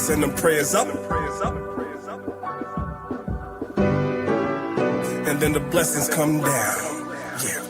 send them prayers up, and then the blessings come down. Yeah.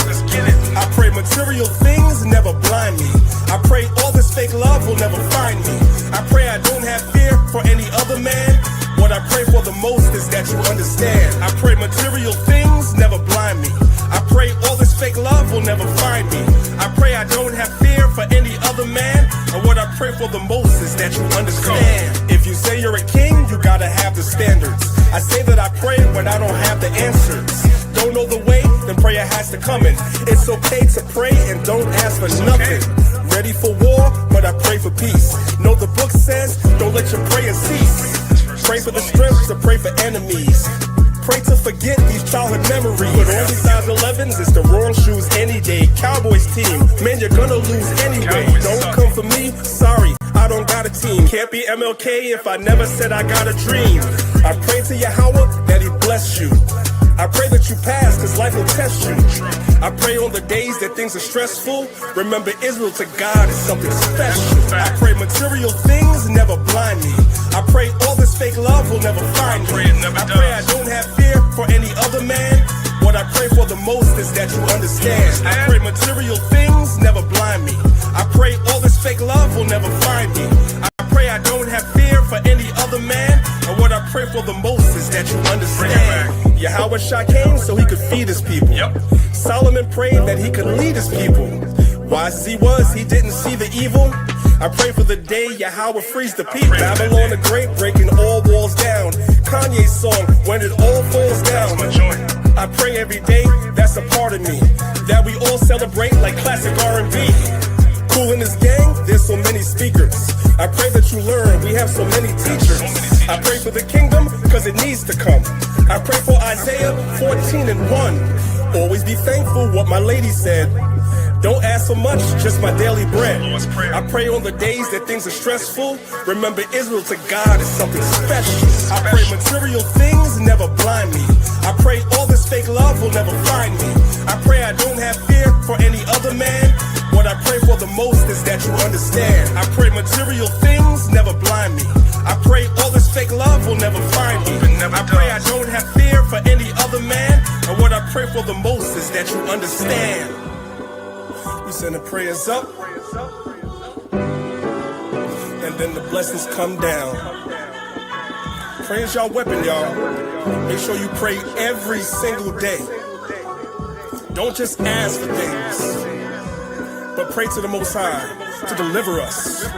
Let's get it. I pray material things never blind me. I pray all this fake love will never find me. I pray I don't have fear for any other man. What I pray for the most is that you understand. I pray material things never blind me. I pray all this fake love will never find me. I pray I don't have fear for any other man. And what I pray for the most is that you understand. If you say you're a king, you gotta have the standards. I say that I pray when I don't have the answers. Don't know the way, then prayer has to come in. It's okay to pray and don't ask for nothing. Ready for war, but I pray for peace. Know the book says, don't let your prayers cease. Pray for the strength to pray for enemies. Pray to forget these childhood memories. Put on these size 11s, it's the wrong shoes any day. Cowboys team, man, you're gonna lose anyway. Don't come for me, sorry, I don't got a team. Can't be MLK if I never said I got a dream. I pray to Yahweh that he bless you. I pray that you pass, cause life will test you. I pray on the days that things are stressful. Remember, Israel to God is something special. I pray material things never blind me. I pray all this fake love will never find me. I pray I don't have fear for any other man. What I pray for the most is that you understand. I pray material things never blind me. I pray all this fake love will never find me. I pray I don't have fear for any other man. And what I pray for the most is that you understand. Yahweh Shah came so he could feed his people. Solomon prayed that he could lead his people. Wise as he was, he didn't see the evil. I pray for the day Yahweh frees the people. Babylon the Great breaking all walls down. Kanye's song, when it all falls down. I pray every day, that's a part of me, that we all celebrate like classic R&B. Cool in this gang, there's so many speakers. I pray that you learn, we have so many teachers. I pray for the kingdom, cause it needs to come. I pray for Isaiah 14:1. Always be thankful, what my lady said. Don't ask for much, just my daily bread. I pray on the days that things are stressful. Remember, Israel to God is something special. I pray material things never blind me. I pray all this fake love will never find me. I pray I don't have fear for any other man. What I pray for the most is that you understand. I pray material things never blind me. I pray all this fake love will never find me. I pray I don't have fear for any other man. And what I pray for the most is that you understand. We send the prayers up, and then the blessings come down. Prayer is your weapon, y'all. Make sure you pray every single day. Don't just ask for things, but pray to the Most High to deliver us.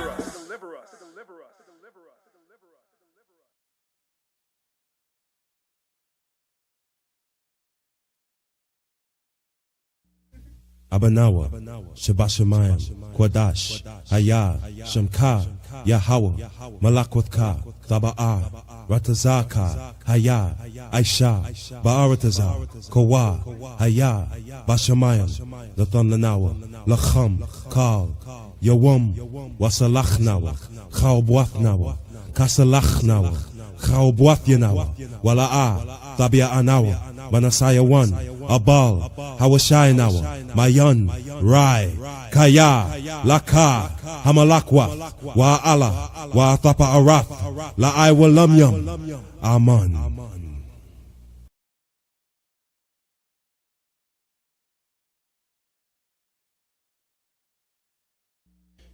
Abanawa, Shabashamayim, Kwadash, Hayah, Shamka, Yahweh, Malakotka, Taba'a, Ratazaka, Hayah, Aisha, Ba'aratazar, Kowa, Hayah, Bashamayim, Lathamlanawa, Lacham, Kal, Yawam, Wasalachnawa, Chaubwathnawa, Kasalachnawa, Chaubwathyanawa, Wala'a, Tabia Anawa, Manasaya 1, Abal, Hawashayanawa, Mayan, Rai, Kaya, Laka, Hamalakwa, Wa'ala, Wa'atapa Arath, La'ai Walamyam, Aman.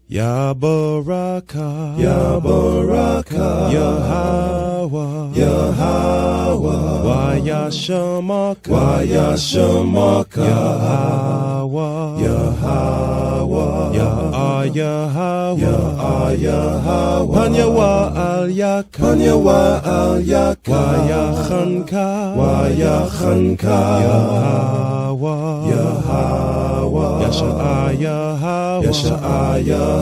Ya Baraka, Ya Baraka, Yahweh, Yahweh, Waya Shamaka, Waya Shamaka, Yahweh, Yahweh, Yahweh, Yahweh, Panyawa Al Yak, Panyawa Al Yak, Waya Khanka, Waya Khanka, Yahweh, Yahweh, Yasha Yahweh, Yasha Yahweh,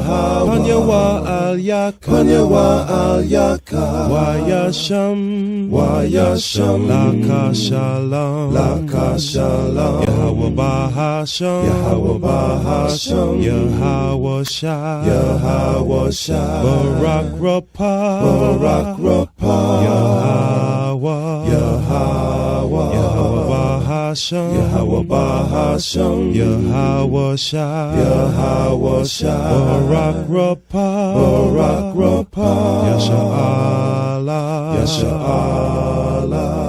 Panyawa Al Yak, Panyawa Al Yak, Waya Sham, Waya Sham, Laka Shalom, Laka Shalom, Yahweh Bahasham, Yahweh Bahasham, Yahweh Shah, Yahweh Shah, Barak Rapah, Barak Rapah, Yahweh, Yahweh, Yahweh Bahasham, Yahweh Bahasham, Yahweh Shai, Yahweh Shai, Barak Rapah, Barak Rapah, Yasha Allah, Yasha Allah.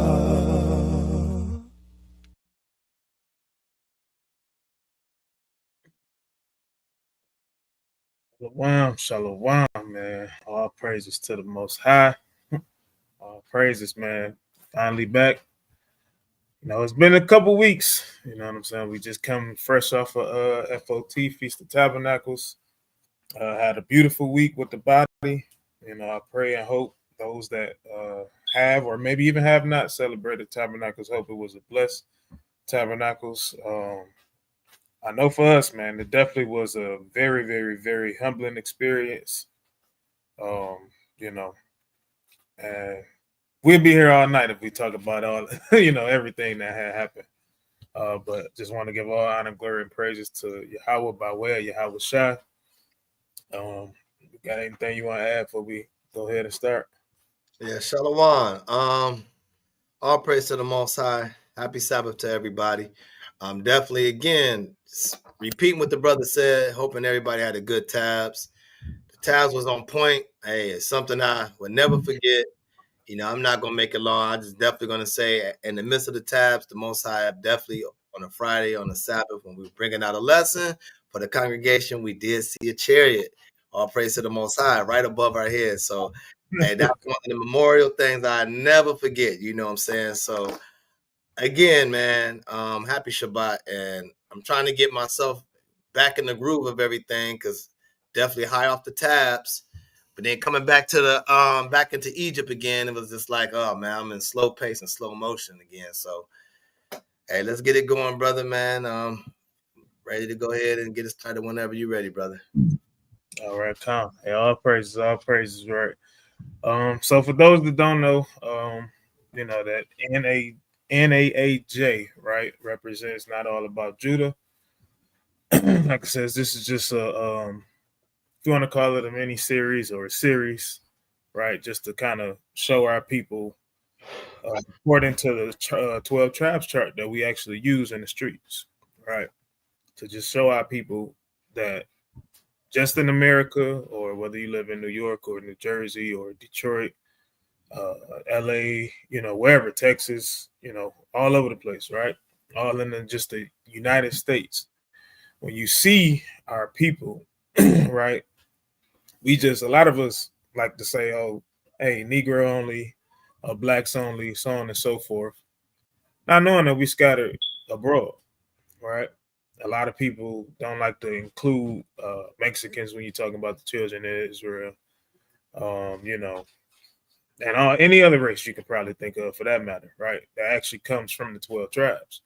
Shalom, man. All praises to the Most High. All praises, man. Finally back. It's been a couple weeks. You know what I'm saying? We just come fresh off of FOT, Feast of Tabernacles. Had a beautiful week with the body. I pray and hope those that have or maybe even have not celebrated Tabernacles, hope it was a blessed Tabernacles. I know for us, man, it definitely was a very, very, very humbling experience. You know, and we'll be here all night if we talk about all, everything that had happened. But just want to give all honor, glory, and praises to Yahweh by way of Yahweh Shai. Got anything you want to add before we go ahead and start? Yeah, Shalom. All praise to the Most High. Happy Sabbath to everybody. Definitely, again, repeating what the brother said, hoping everybody had a good tabs. The tabs was on point. Hey, it's something I would never forget. I'm not going to make it long. I'm just definitely going to say in the midst of the tabs, the Most High definitely on a Friday, on a Sabbath, when we were bringing out a lesson for the congregation, we did see a chariot. All praise to the Most High right above our heads. So, hey, that's one of the memorial things I never forget. You know what I'm saying? So, again, man, happy Shabbat. And I'm trying to get myself back in the groove of everything because definitely high off the tabs. But then coming back to the back into Egypt again, it was just like, oh man, I'm in slow pace and slow motion again. So, hey, let's get it going, brother, man. Ready to go ahead and get it started whenever you're ready, brother. All right, Tom. Hey, all praises, right? So for those that don't know, that NAAJ, right, represents Not All About Judah. Like I said, this is just a if you want to call it a mini series or a series, right? Just to kind of show our people, according to the 12 tribes chart that we actually use in the streets, right? To just show our people that just in America, or whether you live in New York or New Jersey or Detroit, LA, wherever, Texas, all over the place, right? All in just the United States. When you see our people, right? A lot of us like to say, oh, hey, Negro only, blacks only, so on and so forth. Not knowing that we scattered abroad, right? A lot of people don't like to include Mexicans when you're talking about the children of Israel, and any other race you could probably think of for that matter, right? That actually comes from the 12 tribes.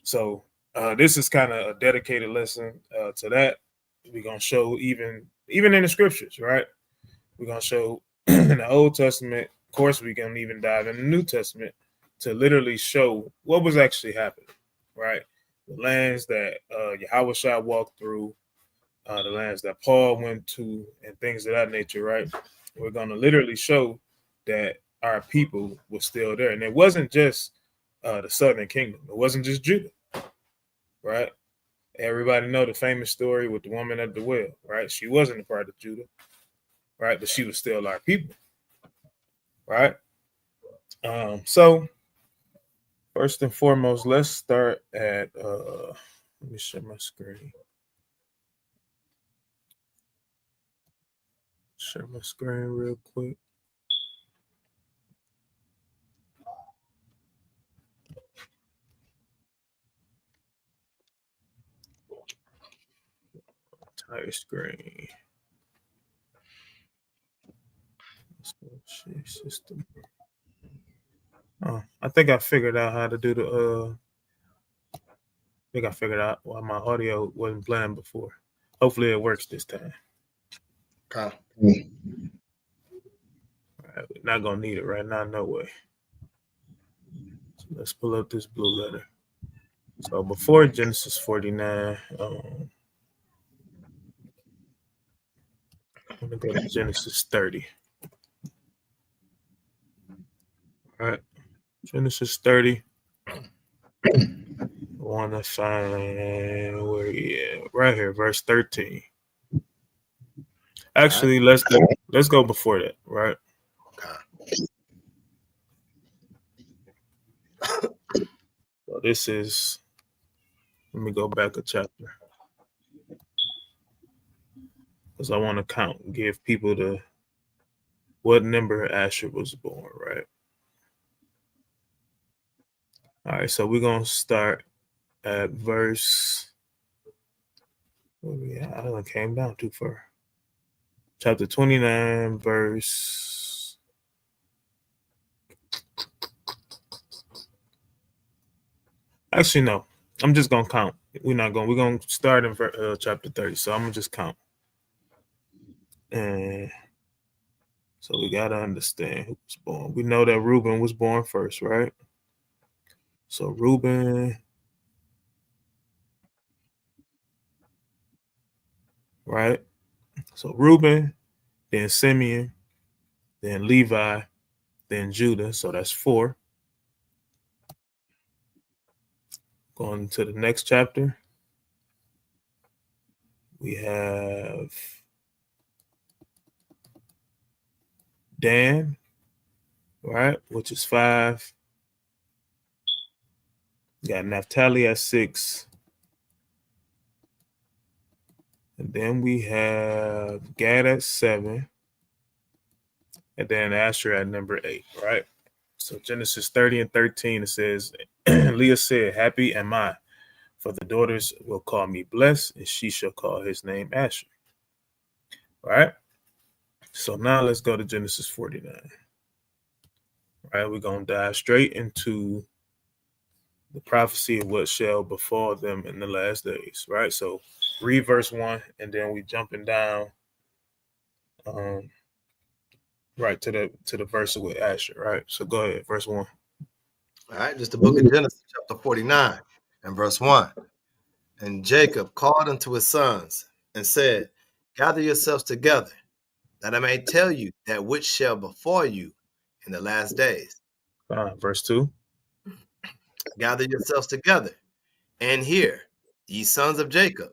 So this is kind of a dedicated lesson to that. We're going to show even in the scriptures, right? We're going to show in the Old Testament. Of course, we can even dive in the New Testament to literally show what was actually happening, right? The lands that Yahweh Shai walked through, the lands that Paul went to, and things of that nature, right? We're going to literally show that our people were still there. And it wasn't just the Southern Kingdom. It wasn't just Judah, right? Everybody know the famous story with the woman at the well, right? She wasn't a part of Judah, right? But she was still our people, right? So first and foremost, let's start at, let me share my screen. Share my screen real quick. Entire screen. System. Oh, I think I figured out how to do the. I think I figured out why my audio wasn't playing before. Hopefully, it works this time. Okay. All right, we're not gonna need it right now, no way. So let's pull up this blue letter. So before Genesis 49, I'm gonna go to Genesis 30. All right, Genesis 30. trying to find where right here, verse 13. Actually, let's go before that, right? Okay. So this is, let me go back a chapter because I want to count, give people the what number Asher was born, right? All right, so we're gonna start at verse. I don't came down too far. Chapter 29, verse. Actually, no. I'm just gonna count. We're gonna start in chapter 30. So I'm gonna just count. And so we gotta understand who was born. We know that Reuben was born first, right? So Reuben, right? So Reuben, then Simeon, then Levi, then Judah. So that's 4. Going to the next chapter, we have Dan, right? Which is 5. You got Naphtali at 6. And then we have Gad at 7. And then Asher at number 8, right? So Genesis 30 and 13, it says, Leah said, happy am I, for the daughters will call me blessed, and she shall call his name Asher. Right? So now let's go to Genesis 49. Right? We're going to dive straight into the prophecy of what shall befall them in the last days. Right? So read verse 1, and then we jumping down right to the verse with Asher. Right? So go ahead, verse 1. All right, just the book of Genesis, chapter 49, and verse 1. And Jacob called unto his sons and said, gather yourselves together, that I may tell you that which shall befall you in the last days. Verse 2. Gather yourselves together, and hear, ye sons of Jacob,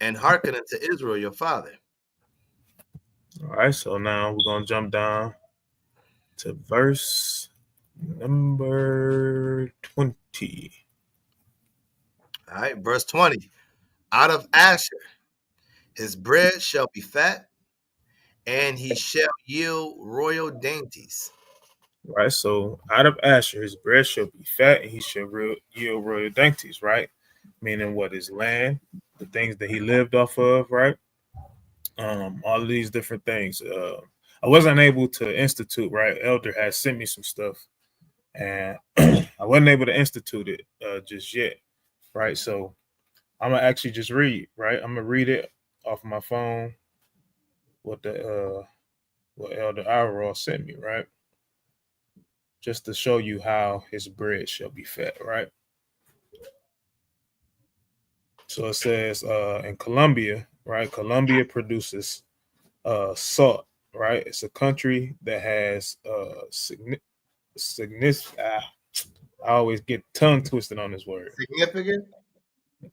and hearken unto Israel your father. All right, so now we're going to jump down to verse number 20. All right, verse 20. Out of Asher his bread shall be fat, and he shall yield royal dainties. Right, so out of Asher his bread shall be fat, and he shall yield royal dainties, right? Meaning what is land, the things that he lived off of, right? All of these different things. I wasn't able to institute, right? Elder had sent me some stuff, and I wasn't able to institute it just yet, right? So I'm gonna actually just read, right? I'm gonna read it off my phone. What Elder Ira sent me, right? Just to show you how his bread shall be fat, right? So it says in Colombia, right? Colombia produces salt, right? It's a country that has significant. I always get tongue twisted on this word. Significant?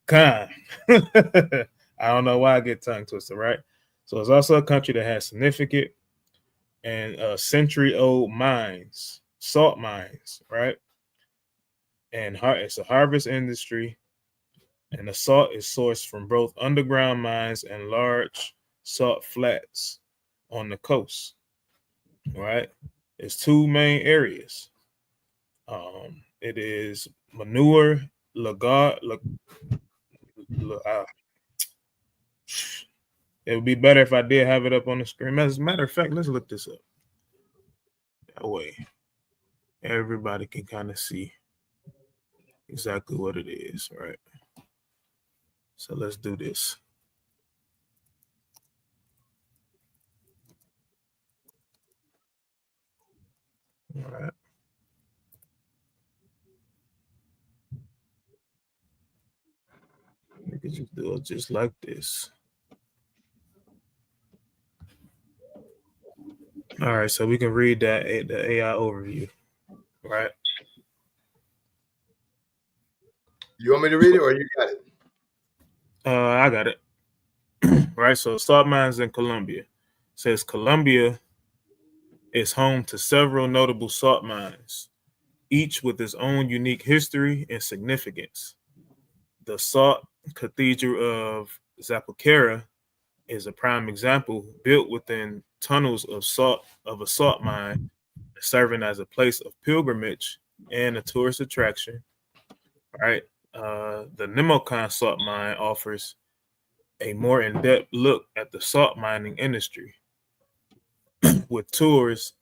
Kind. I don't know why I get tongue twisted, right? So it's also a country that has significant and century-old mines, salt mines, right? And it's a harvest industry, and the salt is sourced from both underground mines and large salt flats on the coast, right? There's 2 main areas. It is Manure, Lagar. It would be better if I did have it up on the screen. As a matter of fact, let's look this up. That way, everybody can kind of see exactly what it is, right? So let's do this. All right. We could just do it just like this. All right, so we can read that the AI overview, right? You want me to read it or you got it? I got it. Right. So salt mines in Colombia. It says Colombia is home to several notable salt mines, each with its own unique history and significance. The Salt Cathedral of Zapocara is a prime example, built within tunnels of a salt mine, serving as a place of pilgrimage and a tourist attraction. Right. The Nemocan salt mine offers a more in-depth look at the salt mining industry, with tours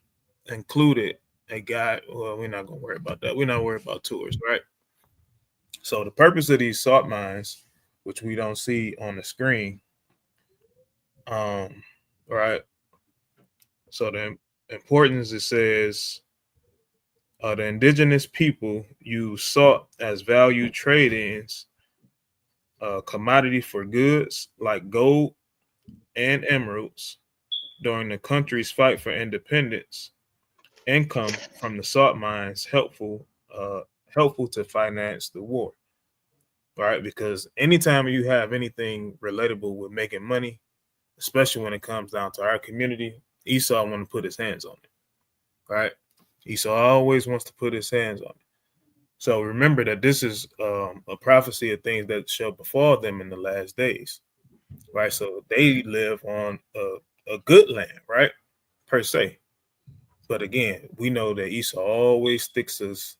included. A guide. Well, we're not gonna worry about that. We're not worried about tours, right? So the purpose of these salt mines, which we don't see on the screen, right? So the importance, it says the indigenous people use salt as value trade-ins, commodity for goods like gold and emeralds during the country's fight for independence. Income from the salt mines helpful to finance the war, right? Because anytime you have anything relatable with making money, especially when it comes down to our community, Esau want to put his hands on it, right? Esau always wants to put his hands on it. So remember that this is a prophecy of things that shall befall them in the last days, right? So they live on a good land, right? Per se. But again, we know that Esau always sticks us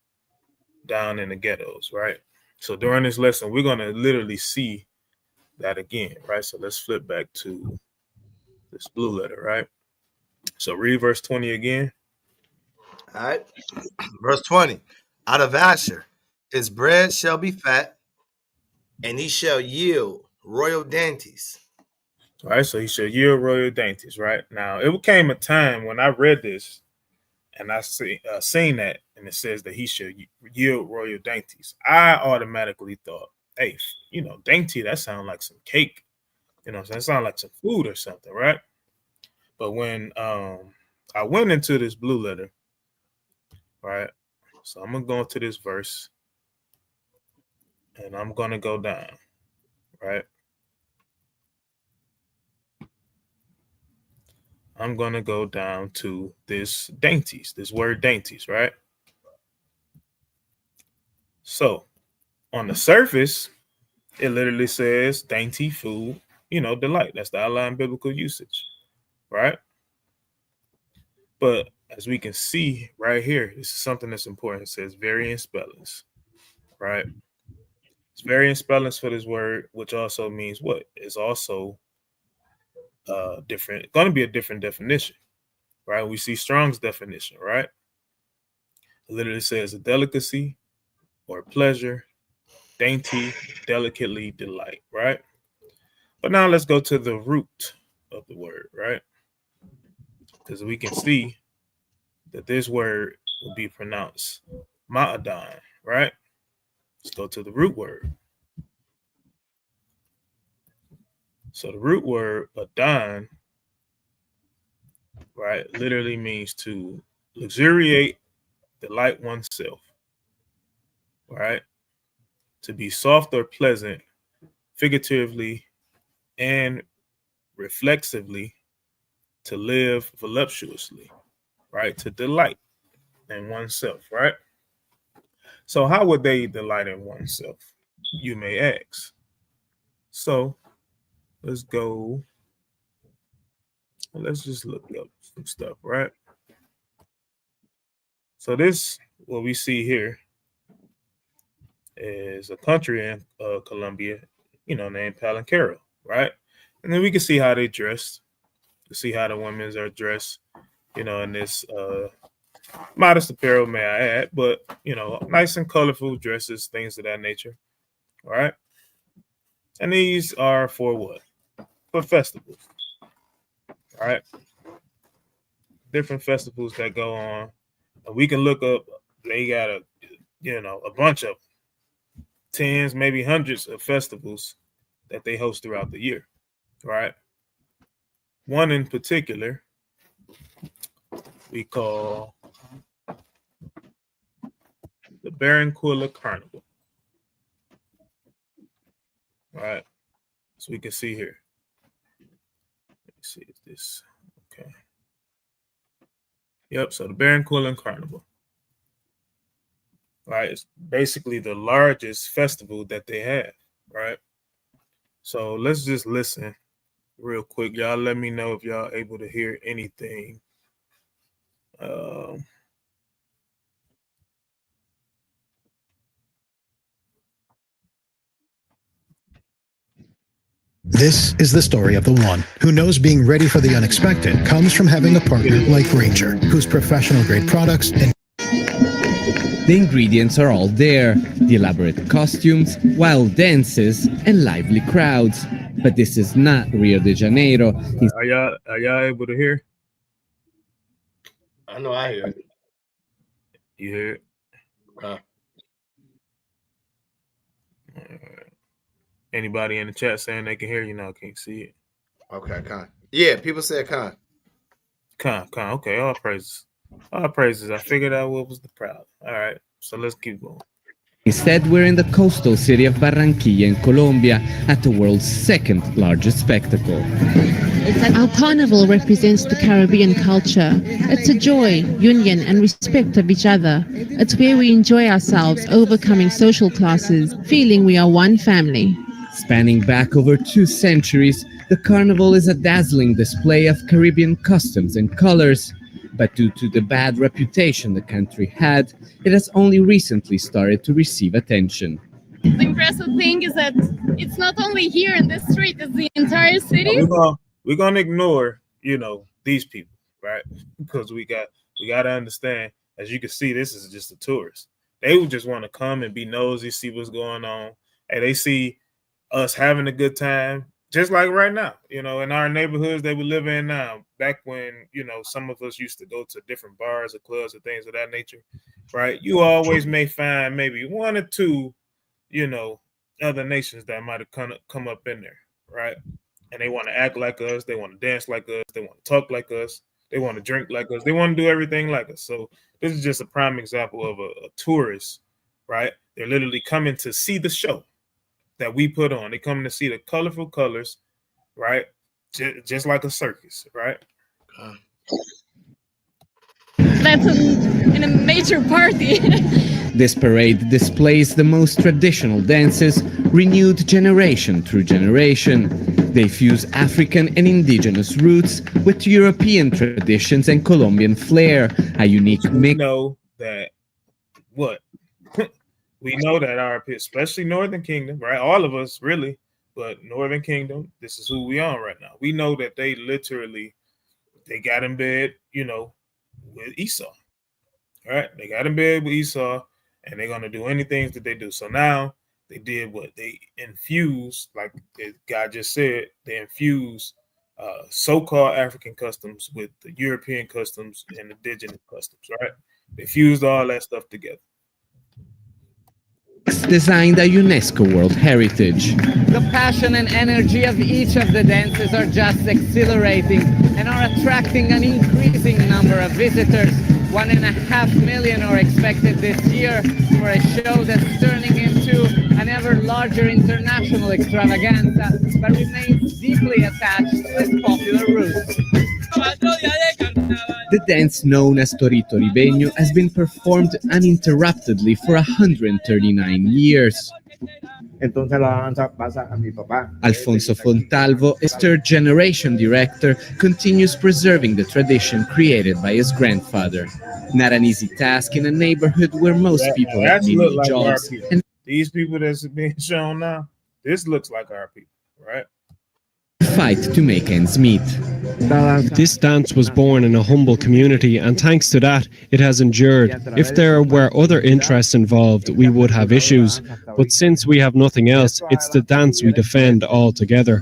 down in the ghettos, right? So during this lesson, we're going to literally see that again, right? So let's flip back to this blue letter, right? So read verse 20 again. All right. Verse 20. Out of Asher, his bread shall be fat, and he shall yield royal dainties. All right, so he shall yield royal dainties, right? Now, it came a time when I read this and I seen that, and it says that he should yield royal dainties. I automatically thought, hey, dainty, that sounds like some cake. That sounds like some food or something, right? But when I went into this blue letter, right? So I'm gonna go into this verse, and I'm gonna go down, right? I'm gonna go down to this dainties, this word dainties, right? So on the surface, it literally says dainty food, delight. That's the outline biblical usage, right? But as we can see right here, this is something that's important. It says variant spellings, right? It's variant spellings for this word, which also means what? It's also different, going to be a different definition, right? We see Strong's definition, right? It literally says a delicacy or pleasure, dainty, delicately delight, right? But now let's go to the root of the word, right? Because we can see that this word will be pronounced ma'adan, right? Let's go to the root word. So the root word adan, right, literally means to luxuriate, delight oneself, right? To be soft or pleasant, figuratively and reflexively, to live voluptuously, right? To delight in oneself, right? So how would they delight in oneself? You may ask. So let's go. Let's just look up some stuff, right? So this, what we see here, is a country in Colombia, named Palenquero, right? And then we can see how they dress. You see how the women are dressed, in this modest apparel, may I add, but nice and colorful dresses, things of that nature. All right. And these are for what? For festivals. All right. Different festivals that go on. And we can look up, they got a bunch of tens, maybe hundreds of festivals that they host throughout the year. Right. One in particular we call the Barranquilla Carnival. right? So we can see here. Let me see if this, okay. Yep, so the Barranquillan Carnival. Right, it's basically the largest festival that they have, right? So let's just listen real quick. Y'all let me know if y'all able to hear anything. This is the story of the one who knows being ready for the unexpected comes from having a partner like Ranger, whose professional grade products and the ingredients are all there, the elaborate costumes, wild dances, and lively crowds. But this is not Rio de Janeiro. Are y'all able to hear? I know I hear it. You hear it? Anybody in the chat saying they can hear you now? Can't see it. Okay, Con. Yeah, people said Con. Con. Okay, all praises. All praises. I figured out what was the problem. All right, so let's keep going. Instead, we're in the coastal city of Barranquilla in Colombia at the world's second largest spectacle. Our carnival represents the Caribbean culture. It's a joy, union, and respect of each other. It's where we enjoy ourselves, overcoming social classes, feeling we are one family. Spanning back over 2 centuries, the carnival is a dazzling display of Caribbean customs and colors. But due to the bad reputation the country had, it has only recently started to receive attention. The impressive thing is that it's not only here in this street, it's the entire city. We're gonna ignore, these people, right? Because we got to understand, as you can see, this is just a tourist. They would just want to come and be nosy, see what's going on. And they see us having a good time, just like right now, in our neighborhoods that we live in now. Back when, some of us used to go to different bars or clubs or things of that nature, right? You always may find maybe 1 or 2, other nations that might have come up in there, right? And they want to act like us. They want to dance like us. They want to talk like us. They want to drink like us. They want to do everything like us. So this is just a prime example of a tourist, right? They're literally coming to see the show that we put on. They coming to see the colorful colors, right? Just like a circus, right? That's in a major party. This parade displays the most traditional dances, renewed generation through generation. They fuse African and indigenous roots with European traditions and Colombian flair, a unique mix. We know that we know that our, especially Northern Kingdom, right? All of us really, but Northern Kingdom, this is who we are right now. We know that they got in bed, with Esau, right? They got in bed with Esau, and they're going to do anything that they do. So now they did what? They infused, like God just said, they infused so-called African customs with the European customs and indigenous customs, right? They fused all that stuff together. Designed a UNESCO World Heritage. The passion and energy of each of the dances are just exhilarating and are attracting an increasing number of visitors. 1.5 million are expected this year for a show that's turning into an ever larger international extravaganza, but remains deeply attached to its popular roots. The dance known as Torito Ribeño has been performed uninterruptedly for 139 years. Alfonso Fontalvo, a third-generation director, continues preserving the tradition created by his grandfather. Not an easy task in a neighborhood where most people have many jobs. And these people that's being shown now, this looks like our people, right? Fight to make ends meet. This dance was born in a humble community, and thanks to that, it has endured. If there were other interests involved, we would have issues. But since we have nothing else, it's the dance we defend altogether.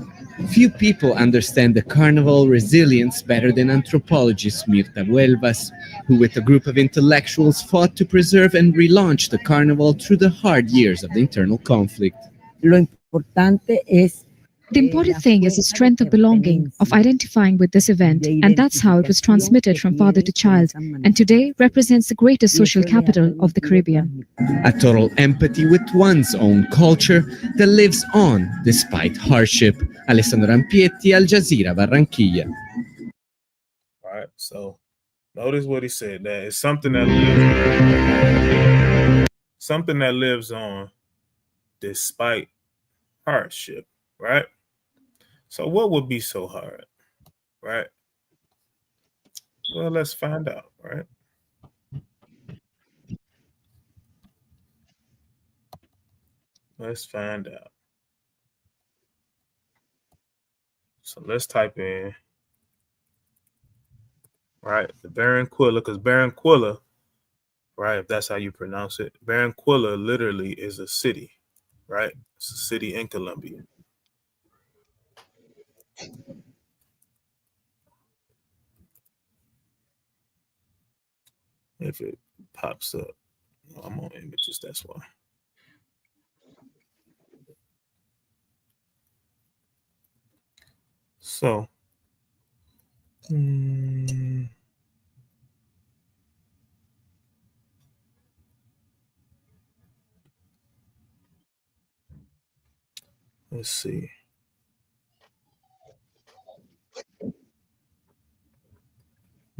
Few people understand the carnival resilience better than anthropologist Mirta Huelvas, who with a group of intellectuals fought to preserve and relaunch the carnival through the hard years of the internal conflict. Lo importante es The important thing is the strength of belonging, of identifying with this event, and that's how it was transmitted from father to child, and today represents the greatest social capital of the Caribbean. A total empathy with one's own culture that lives on despite hardship. Alessandro Rampietti, Al Jazeera, Barranquilla. All right, so notice what he said. That it's something that lives on despite hardship, right? So what would be so hard, right? Well, let's find out, right? Let's find out. So let's type in, right, the Barranquilla, because Barranquilla, right, if that's how you pronounce it, Barranquilla literally is a city, right? It's a city in Colombia. If it pops up, I'm on images, that's why. So, let's see. I'm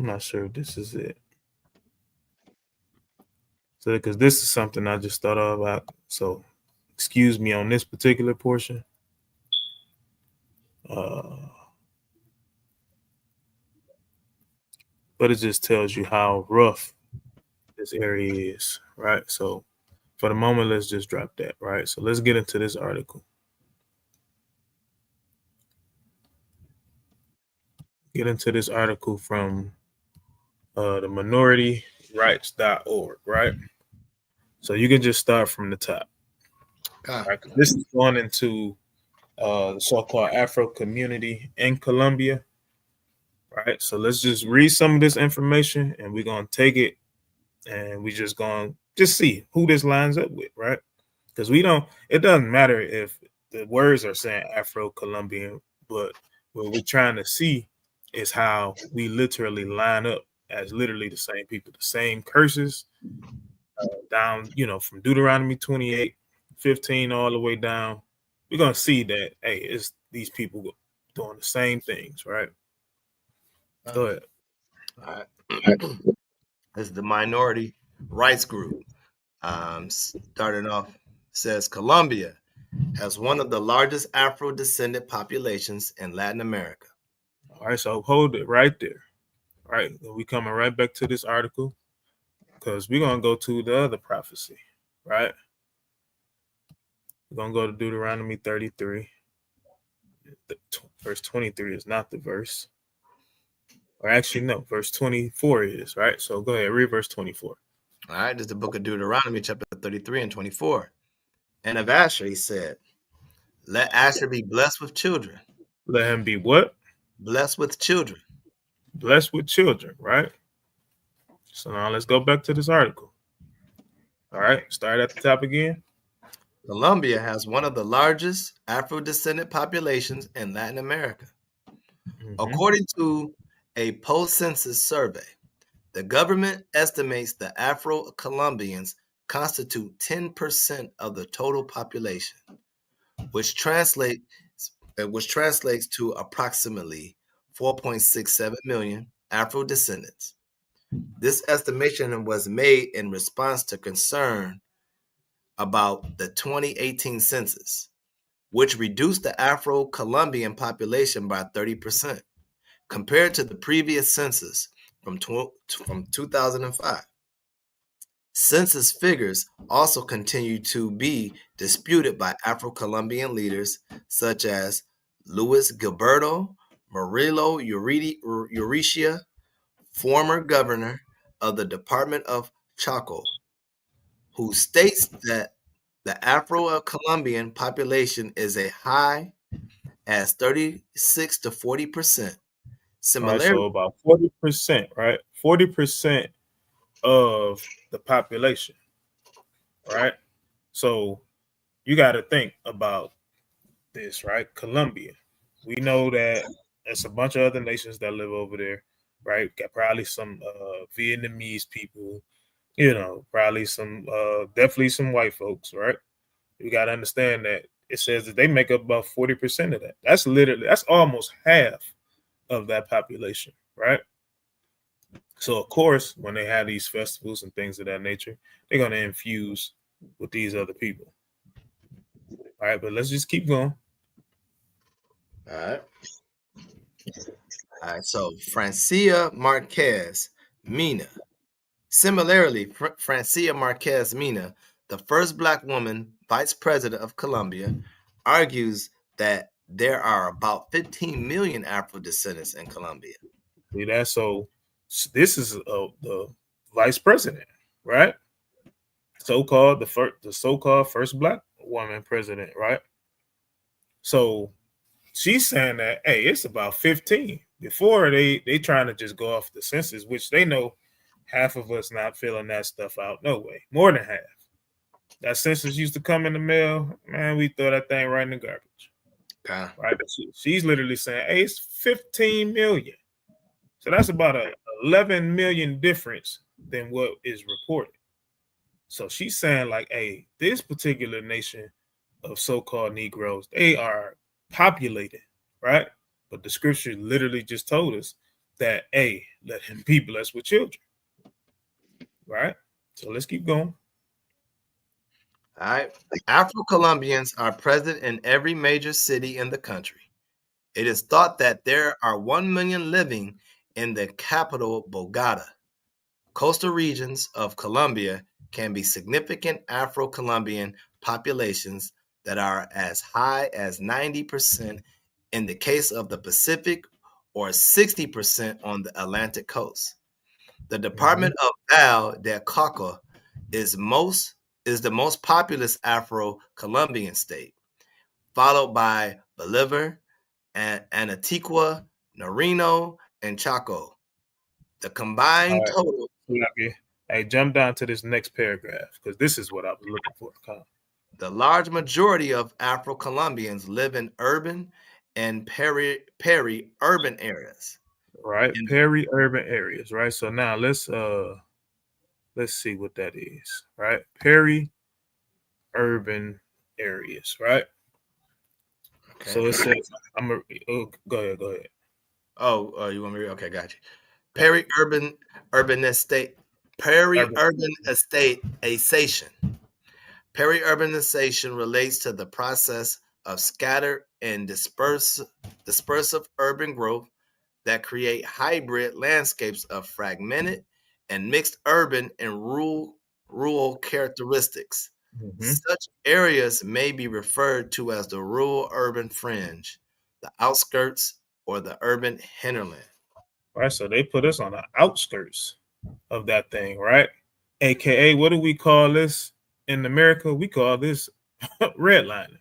not sure if this is it. So, because this is something I just thought about. So, excuse me on this particular portion. But it just tells you how rough this area is, right? So, for the moment, let's just drop that, right? So, let's get into this article. Get into this article from the minorityrights.org, right? So you can just start from the top. Right? This is going into the so-called Afro community in Colombia, right? So let's just read some of this information, and we're gonna take it, and we just gonna just see who this lines up with, right? Because it doesn't matter if the words are saying Afro-Colombian, but what we're trying to see is how we literally line up as literally the same people, the same curses down, from Deuteronomy 28:15 all the way down. We're going to see that, hey, it's these people doing the same things, right? Go ahead. All right. This is the Minority Rights Group. Starting off, says Colombia has one of the largest Afro-descendant populations in Latin America. All right, so hold it right there. All right, we coming right back to this article because we're going to go to the other prophecy, right? We're going to go to Deuteronomy 33. Verse 23 is not the verse. Or actually, no, verse 24 is, right? So go ahead, read verse 24. All right, this is the book of Deuteronomy, chapter 33 and 24. And of Asher, he said, let Asher be blessed with children. Let him be what? Blessed with children. Blessed with children, right? So now let's go back to this article. All right, start at the top again. Colombia has one of the largest Afro-descendant populations in Latin America. According to a post-census survey, the government estimates the Afro-Colombians constitute 10% of the total population, which translates to approximately 4.67 million Afro-descendants. This estimation was made in response to concern about the 2018 census, which reduced the Afro-Colombian population by 30% compared to the previous census from 2005. Census figures also continue to be disputed by Afro-Colombian leaders such as Luis Gilberto Murillo Urrutia, former governor of the Department of Chaco, who states that the Afro-Colombian population is as high as 36 to 40%. Similarly, so about 40%, right? 40% of the population, right? So you got to think about this, right? Colombia. We know that there's a bunch of other nations that live over there, right? Got probably some Vietnamese people, probably some definitely some white folks, right? You got to understand that it says that they make up about 40% of that. That's almost half of that population, right? So of course, when they have these festivals and things of that nature, they're going to infuse with these other people. All right, but let's just keep going. All right. All right. So Francia Marquez Mina. Similarly, Francia Marquez Mina, the first Black woman vice president of Colombia, argues that there are about 15 million Afro descendants in Colombia. See that? So this is the vice president, right? The so-called first Black woman president, right? So she's saying that, hey, it's about 15. Before they trying to just go off the census, which they know half of us not filling that stuff out. No way. More than half. That census used to come in the mail, man, we throw that thing right in the garbage. Okay. Right? But she's literally saying, hey, it's 15 million. So that's about a 11 million difference than what is reported. So she's saying, like, hey, this particular nation of so-called Negroes, they are populated, right? But the scripture literally just told us that, hey, let him be blessed with children, right? So let's keep going. All right. Afro-Colombians are present in every major city in the country. It is thought that there are 1 million living in the capital, Bogota. Coastal regions of Colombia can be significant Afro-Colombian populations that are as high as 90% in the case of the Pacific or 60% on the Atlantic coast. The department of Valle del Cauca is the most populous Afro-Colombian state, followed by Bolívar and Antigua, Nariño, and Chaco. The combined total. Hey, jump down to this next paragraph because this is what I was looking for. The large majority of Afro-Colombians live in urban and peri-urban areas. Right, peri-urban areas, right? So now let's see what that is, right? Peri-urban areas, right? Okay. So it says, go ahead. Oh, you want me to? Okay, got you. Peri-urban estateization. Peri-urbanization relates to the process of scattered and dispersive urban growth that create hybrid landscapes of fragmented and mixed urban and rural characteristics. Such areas may be referred to as the rural urban fringe, the outskirts, or the urban hinterland. Right, so they put us on the outskirts of that thing, right? AKA, what do we call this in America? We call this redlining,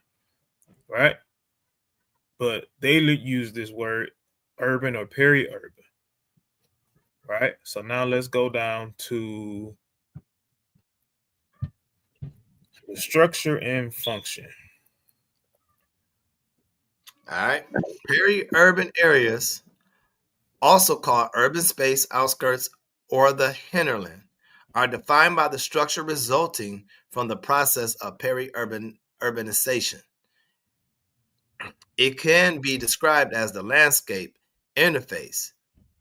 right? But they use this word urban or peri-urban, right? So now let's go down to the structure and function. All right. Peri-urban areas, also called urban space, outskirts, or the hinterland, are defined by the structure resulting from the process of urbanization. It can be described as the landscape interface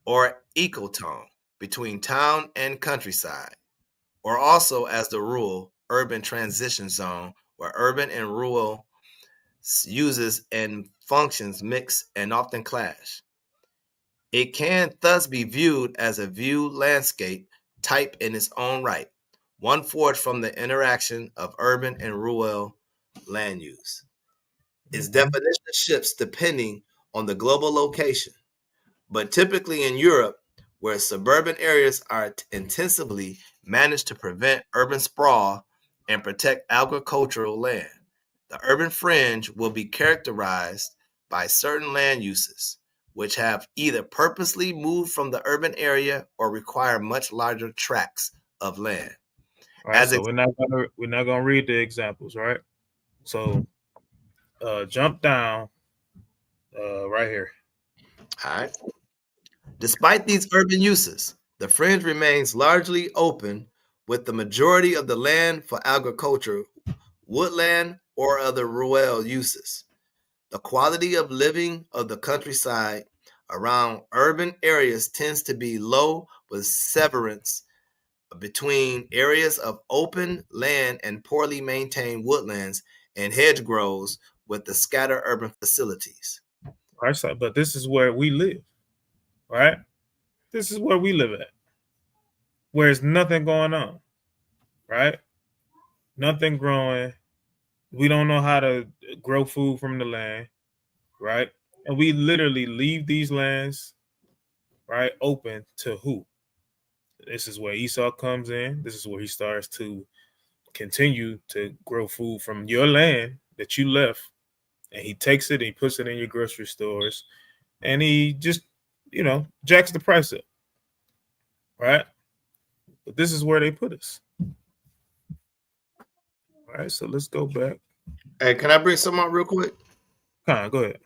or ecotone between town and countryside, or also as the rural urban transition zone where urban and rural uses and functions mix and often clash. It can thus be viewed as a viewed landscape type in its own right, one forged from the interaction of urban and rural land use. Its definition shifts depending on the global location, but typically in Europe, where suburban areas are intensively managed to prevent urban sprawl and protect agricultural land, the urban fringe will be characterized by certain land uses, which have either purposely moved from the urban area or require much larger tracts of land. All right, so we're not gonna read the examples, right? So jump down right here. All right. Despite these urban uses, the fringe remains largely open, with the majority of the land for agriculture, woodland, or other rural uses. The quality of living of the countryside around urban areas tends to be low, with severance between areas of open land and poorly maintained woodlands and hedgerows with the scattered urban facilities. Right, so, but this is where we live, right? This is where we live at, where there's nothing going on, right? Nothing growing. We don't know how to grow food from the land, right? And we literally leave these lands, right, open to who? This is where Esau comes in. This is where he starts to continue to grow food from your land that you left, and he takes it and he puts it in your grocery stores, and he just, jacks the price up, right? But this is where they put us. All right, so let's go back. Hey, can I bring something up real quick? Go ahead.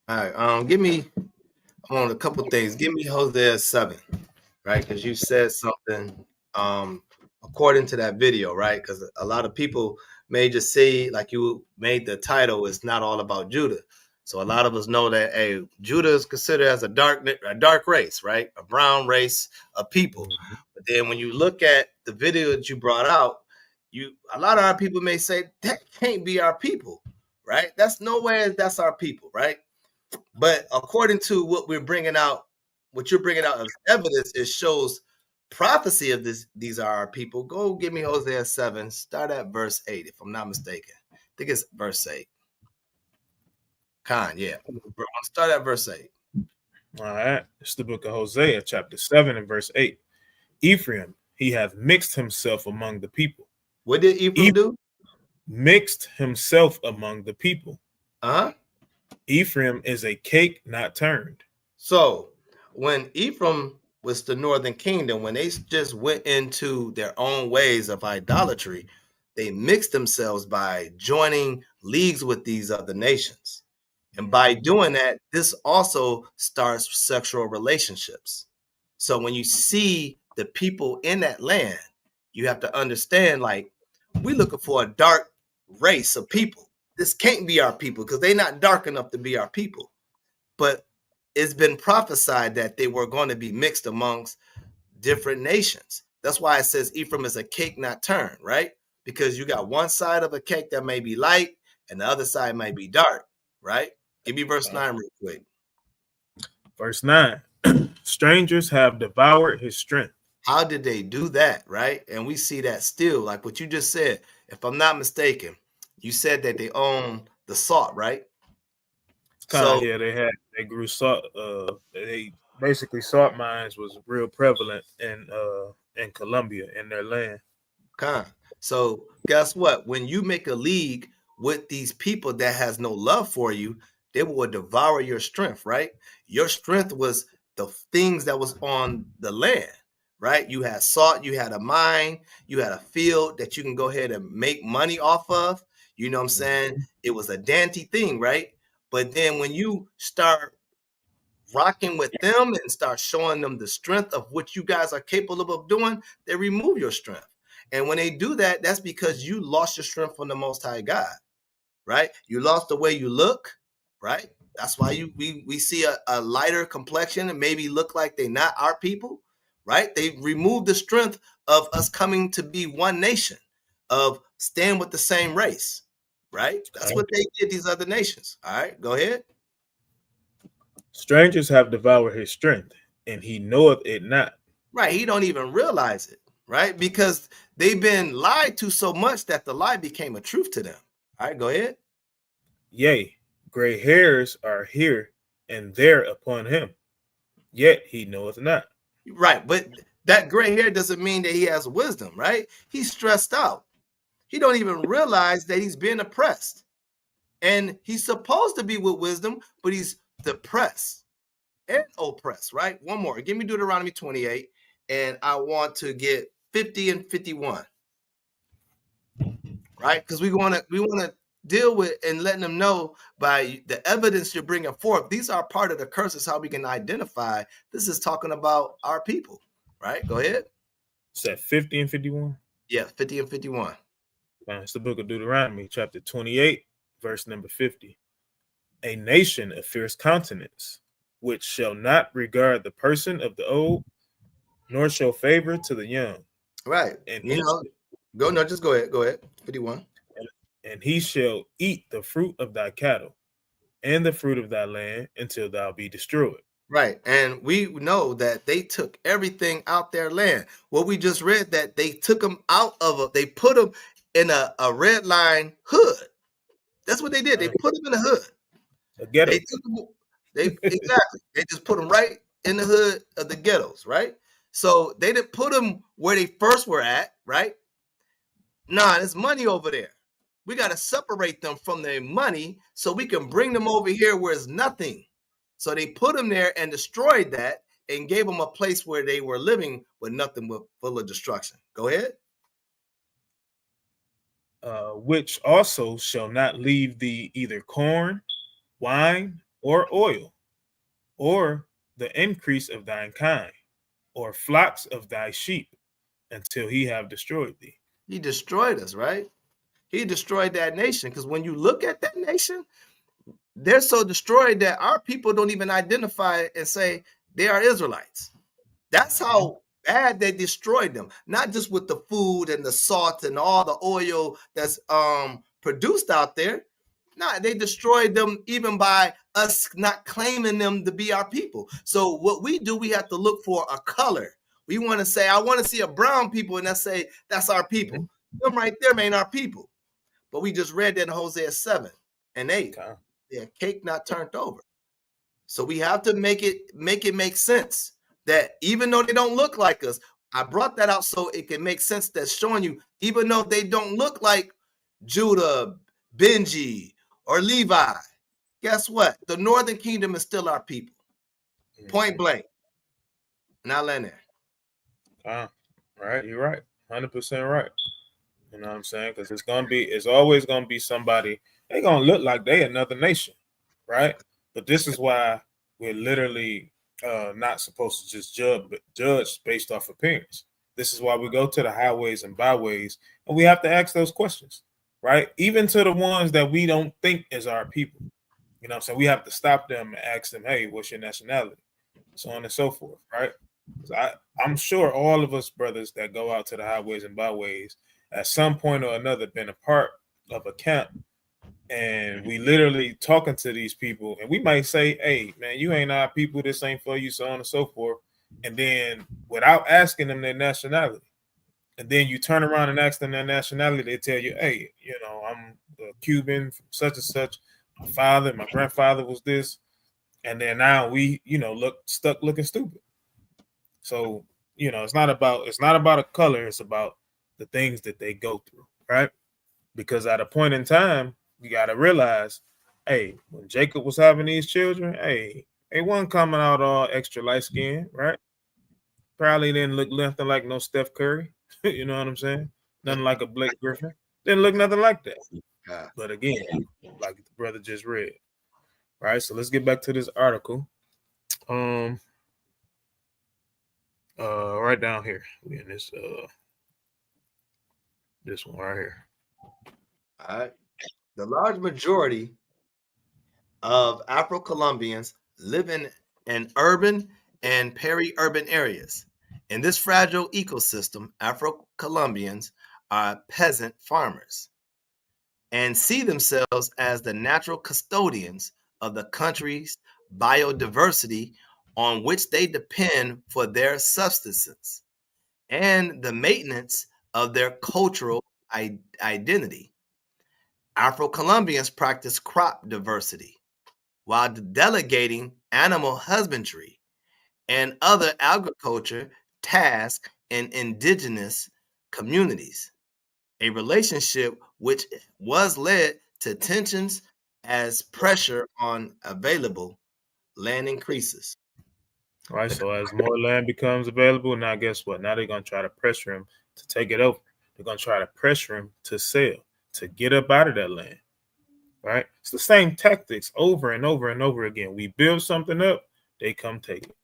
All right, give me on a couple things. Give me Hosea 7, right? Because you said something according to that video, right? Because a lot of people may just see, like you made the title, it's not all about Judah. So a lot of us know that, hey, Judah is considered as a dark race, right? A brown race of people. Mm-hmm. But then when you look at the video that you brought out, a lot of our people may say that can't be our people, right? That's nowhere that's our people, right? But according to what we're bringing out, what you're bringing out as evidence, it shows prophecy of these are our people. Go give me Hosea 7, start at verse 8, if I'm not mistaken. I think it's verse 8. Yeah. Start at verse 8. All right. It's the book of Hosea, chapter 7 and verse 8. Ephraim, he hath mixed himself among the people. What did Ephraim do? Mixed himself among the people. Uh-huh. Ephraim is a cake not turned. So when Ephraim was the northern kingdom, when they just went into their own ways of idolatry, they mixed themselves by joining leagues with these other nations. And by doing that, this also starts sexual relationships. So when you see the people in that land, you have to understand, like, we're looking for a dark race of people. This can't be our people because they're not dark enough to be our people. But it's been prophesied that they were going to be mixed amongst different nations. That's why it says Ephraim is a cake not turned, right? Because you got one side of a cake that may be light and the other side might be dark, right? Give me verse 9 real quick. Verse 9. Strangers have devoured his strength. How did they do that, right? And we see that still, like what you just said. If I'm not mistaken, you said that they own the salt, right? Yeah, they grew salt. They basically, salt mines was real prevalent in Colombia, in their land. So guess what? When you make a league with these people that has no love for you, they will devour your strength, right? Your strength was the things that was on the land, right? You had salt, you had a mine, you had a field that you can go ahead and make money off of. You know what I'm saying? It was a dainty thing, right? But then when you start rocking with them and start showing them the strength of what you guys are capable of doing, they remove your strength. And when they do that, that's because you lost your strength from the Most High God, right? You lost the way you look, right? That's why we see a lighter complexion and maybe look like they're not our people, right? They removed the strength of us coming to be one nation, of staying with the same race, right? That's what they did, these other nations. All right, go ahead. Strangers have devoured his strength, and he knoweth it not. Right, he don't even realize it, right? Because they've been lied to so much that the lie became a truth to them. All right, go ahead. Yea, gray hairs are here and there upon him, yet he knoweth not. Right, but that gray hair doesn't mean that he has wisdom, right? He's stressed out. He don't even realize that he's being oppressed. And he's supposed to be with wisdom, but he's depressed and oppressed, right? One more. Give me Deuteronomy 28, and I want to get 50 and 51. Right? Because we want to deal with and letting them know by the evidence you're bringing forth. These are part of the curses, how we can identify. This is talking about our people, right? Go ahead. Is that 50 and 51? Yeah, 50 and 51. It's the book of Deuteronomy, chapter 28, verse number 50. A nation of fierce countenance, which shall not regard the person of the old, nor show favor to the young. Right. And just go ahead. Go ahead. 51. And he shall eat the fruit of thy cattle and the fruit of thy land until thou be destroyed. Right. And we know that they took everything out their land. What we just read, that they took them out of they put them in a red line hood. That's what they did. They put them in a hood. A ghetto. Exactly. They just put them right in the hood of the ghettos, right? So they didn't put them where they first were at, right? Nah, there's money over there. We got to separate them from their money so we can bring them over here where it's nothing. So they put them there and destroyed that and gave them a place where they were living with nothing but full of destruction. Go ahead. Which also shall not leave thee either corn, wine, or oil, or the increase of thine kind, or flocks of thy sheep, until he have destroyed thee. He destroyed us, right? He destroyed that nation, because when you look at that nation, they're so destroyed that our people don't even identify and say they are Israelites. That's how bad they destroyed them. Not just with the food and the salt and all the oil that's produced out there. No, they destroyed them even by us not claiming them to be our people. So what we do, we have to look for a color. We want to say, I want to see a brown people, and say that's our people. Them right there ain't our people. But we just read that in Hosea 7 and 8. Okay. Yeah, cake not turned over. So we have to make it make sense that even though they don't look like us, I brought that out so it can make sense. That's showing you, even though they don't look like Judah, Benji, or Levi, guess what? The Northern Kingdom is still our people. Point blank. And I'll end there. Right, you're right. 100% right. You know what I'm saying? Because it's always gonna be somebody. They're gonna look like they another nation, right? But this is why we're literally not supposed to just judge based off appearance. This is why we go to the highways and byways, and we have to ask those questions, right? Even to the ones that we don't think is our people. You know what I'm saying? We have to stop them and ask them, hey, what's your nationality? So on and so forth, right? I'm sure all of us brothers that go out to the highways and byways at some point or another been a part of a camp, and we literally talking to these people, and we might say, hey man, you ain't our people, this ain't for you, so on and so forth, and then without asking them their nationality, and then you turn around and ask them their nationality, they tell you, hey, you know, I'm a Cuban from such and such, my grandfather was this, and then now we, you know, look stuck looking stupid. So, you know, it's not about a color, it's about the things that they go through, right? Because at a point in time, you got to realize, hey, when Jacob was having these children, hey, they wasn't coming out all extra light skin, right? Probably didn't look nothing like no Steph Curry. You know what I'm saying? Nothing like a Blake Griffin. Didn't look nothing like that. But again, like the brother just read, right? So let's get back to this article. Right down here. We in this one right here. All right. The large majority of Afro-Colombians live in urban and peri-urban areas. In this fragile ecosystem, Afro-Colombians are peasant farmers and see themselves as the natural custodians of the country's biodiversity on which they depend for their subsistence and the maintenance of their cultural identity. Afro-Colombians practice crop diversity while delegating animal husbandry and other agriculture tasks in indigenous communities, a relationship which was led to tensions as pressure on available land increases. Right, so as more land becomes available, now guess what? Now they're going to try to pressure him to take it over. They're going to try to pressure him to sell, to get up out of that land. right? It's the same tactics over and over and over again. We build something up, they come take it.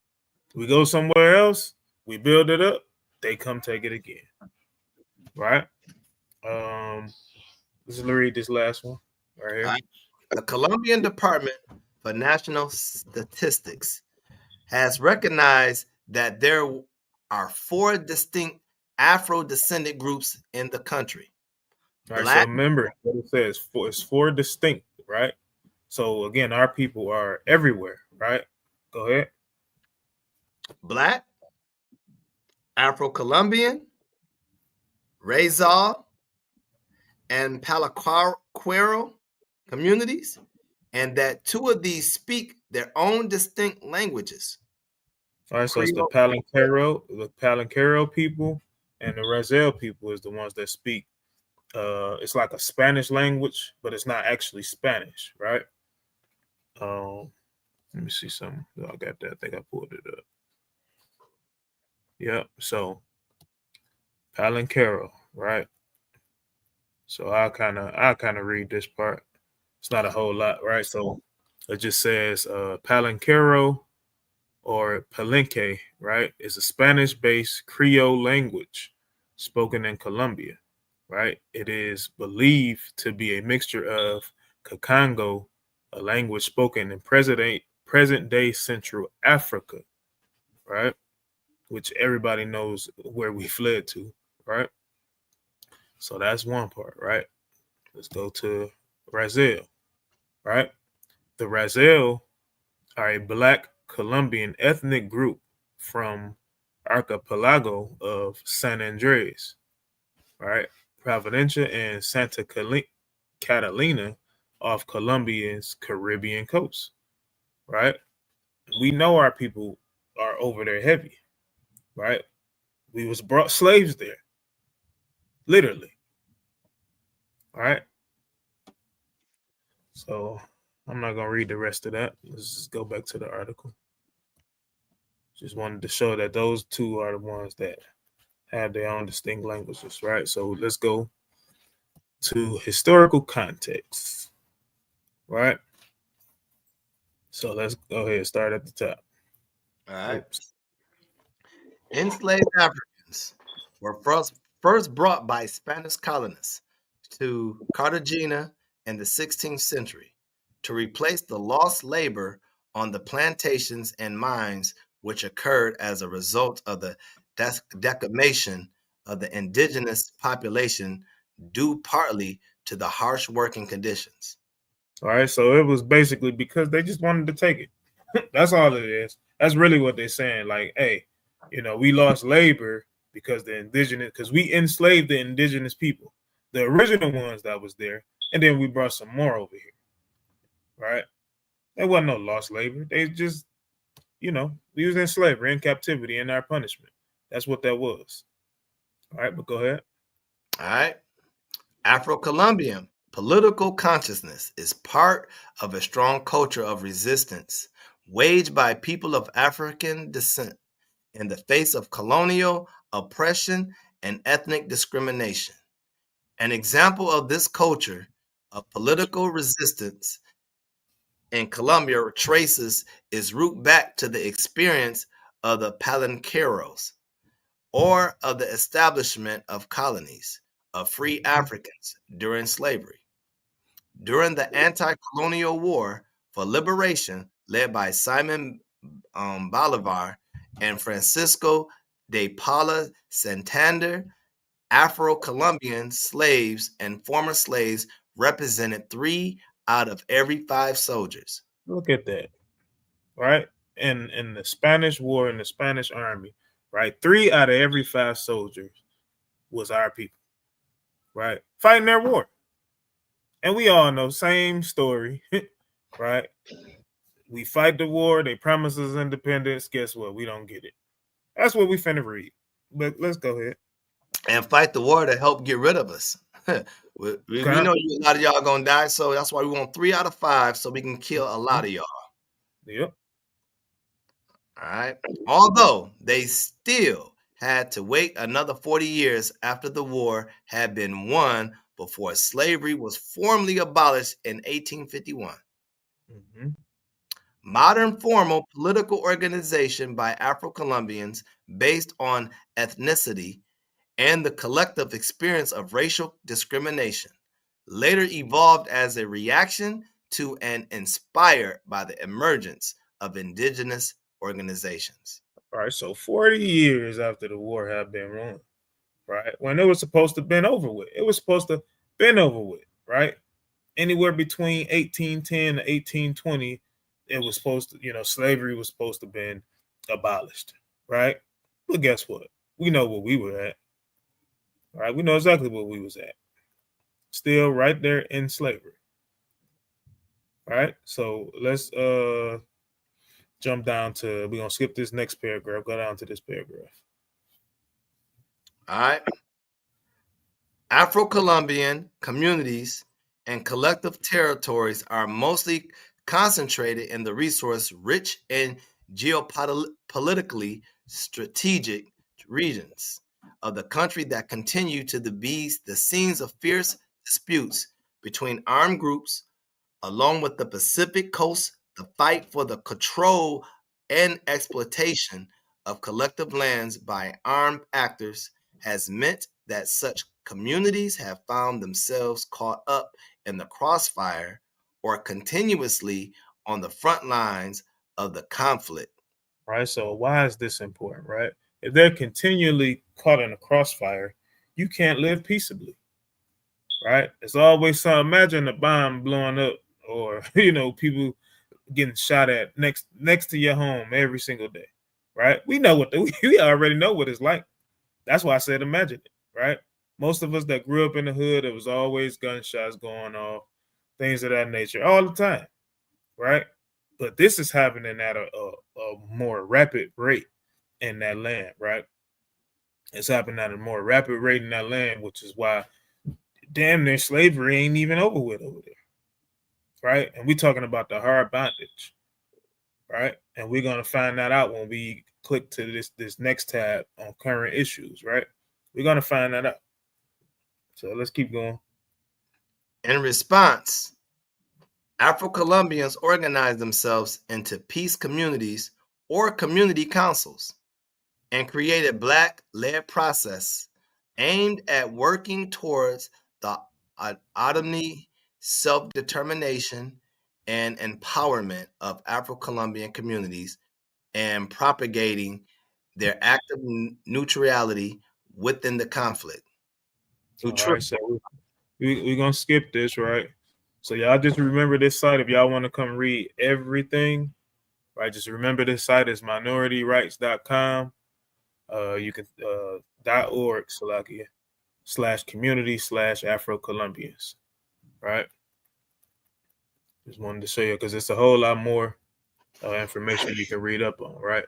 We go somewhere else, we build it up, they come take it again, right? Let's read this last one right here. The Colombian Department for National Statistics has recognized that there are 4 distinct Afro-descendant groups in the country. All right, so remember what it says, it's 4 distinct, right? So again, our people are everywhere, right? Go ahead. Black, Afro-Colombian, Rizal, and Palaquero communities, and that 2 of these speak their own distinct languages. All right, so it's the Palenquero people and the Rizal people is the ones that speak. It's like a Spanish language, but it's not actually Spanish, right? Let me see something. I got that. I think I pulled it up. Yep. So Palenquero, right? So I kind of read this part. It's not a whole lot, right? So it just says Palenquero or Palenque, right, is a Spanish-based Creole language spoken in Colombia, right? It is believed to be a mixture of Kakango, a language spoken in present-day Central Africa, right? Which everybody knows where we fled to, right? So that's one part, right? Let's go to Rizal, right? The Rizal are a Black Colombian ethnic group from archipelago of San Andres, right? Providencia and Santa Catalina off Colombia's Caribbean coast, right? We know our people are over there heavy, right? We was brought slaves there, literally, right? So I'm not gonna read the rest of that. Let's just go back to the article. Just wanted to show that those 2 are the ones that have their own distinct languages, right? So let's go to historical context, right? So let's go ahead and start at the top. All right. Oops. Enslaved Africans were first brought by Spanish colonists to Cartagena in the 16th century to replace the lost labor on the plantations and mines which occurred as a result of the decimation of the indigenous population due partly to the harsh working conditions. All right, so it was basically because they just wanted to take it. That's all it is. That's really what they're saying. Like, hey, we lost labor because we enslaved the indigenous people, the original ones that was there, and then we brought some more over here, right? There wasn't no lost labor. They just, we was in slavery, in captivity, in our punishment. That's what that was. All right, but go ahead. All right. Afro-Colombian political consciousness is part of a strong culture of resistance waged by people of African descent in the face of colonial oppression and ethnic discrimination. An example of this culture of political resistance in Colombia traces its root back to the experience of the Palenqueros, or of the establishment of colonies of free Africans during slavery. During the anti-colonial war for liberation led by Simon Bolivar and Francisco de Paula Santander, Afro-Colombian slaves and former slaves represented 3 out of every 5 soldiers. Look at that, right? In the Spanish War, in the Spanish Army, right? 3 out of every 5 soldiers was our people, right? Fighting their war. And we all know, same story, right? We fight the war, they promise us independence. Guess what? We don't get it. That's what we finna read. But let's go ahead. And fight the war to help get rid of us. we know a lot of y'all gonna die, so that's why we want 3 out of 5 so we can kill a lot of y'all. Yep. All right. Although they still had to wait another 40 years after the war had been won before slavery was formally abolished in 1851. Mhm. Modern formal political organization by Afro-Colombians based on ethnicity and the collective experience of racial discrimination, later evolved as a reaction to and inspired by the emergence of indigenous organizations. All right, so 40 years after the war had been won, right? When it was supposed to have been over with. It was supposed to have been over with, right? Anywhere between 1810 to 1820, it was supposed to, slavery was supposed to have been abolished, right? But guess what? We know where we were at, right? We know exactly where we was at. Still right there in slavery. All right. So let's jump down to, we're gonna skip this next paragraph, go down to this paragraph. All right. Afro-Colombian communities and collective territories are mostly concentrated in the resource-rich and geopolitically strategic regions of the country that continue to be the scenes of fierce disputes between armed groups. Along with the Pacific Coast, the fight for the control and exploitation of collective lands by armed actors has meant that such communities have found themselves caught up in the crossfire or continuously on the front lines of the conflict. Right. So why is this important, right? If they're continually caught in a crossfire, you can't live peaceably. Right? It's always some, imagine a bomb blowing up or people getting shot at next to your home every single day. Right? We know we already know what it's like. That's why I said imagine it, right? Most of us that grew up in the hood, it was always gunshots going off, things of that nature all the time, right? But this is happening at a more rapid rate in that land, right? It's happening at a more rapid rate in that land, which is why damn near slavery ain't even over with over there, right? And we're talking about the hard bondage, right? And we're gonna find that out when we click to this next tab on current issues, right? We're gonna find that out. So let's keep going. In response, Afro-Colombians organized themselves into peace communities or community councils and created Black-led process aimed at working towards the autonomy, self-determination, and empowerment of Afro-Colombian communities and propagating their active neutrality within the conflict. All right, so we're gonna skip this, right? So y'all just remember this site if y'all want to come read everything, right? Just remember this site is minorityrights.com. You can .org /community/Afro-Colombians, right? Just wanted to show you because it's a whole lot more information you can read up on, right?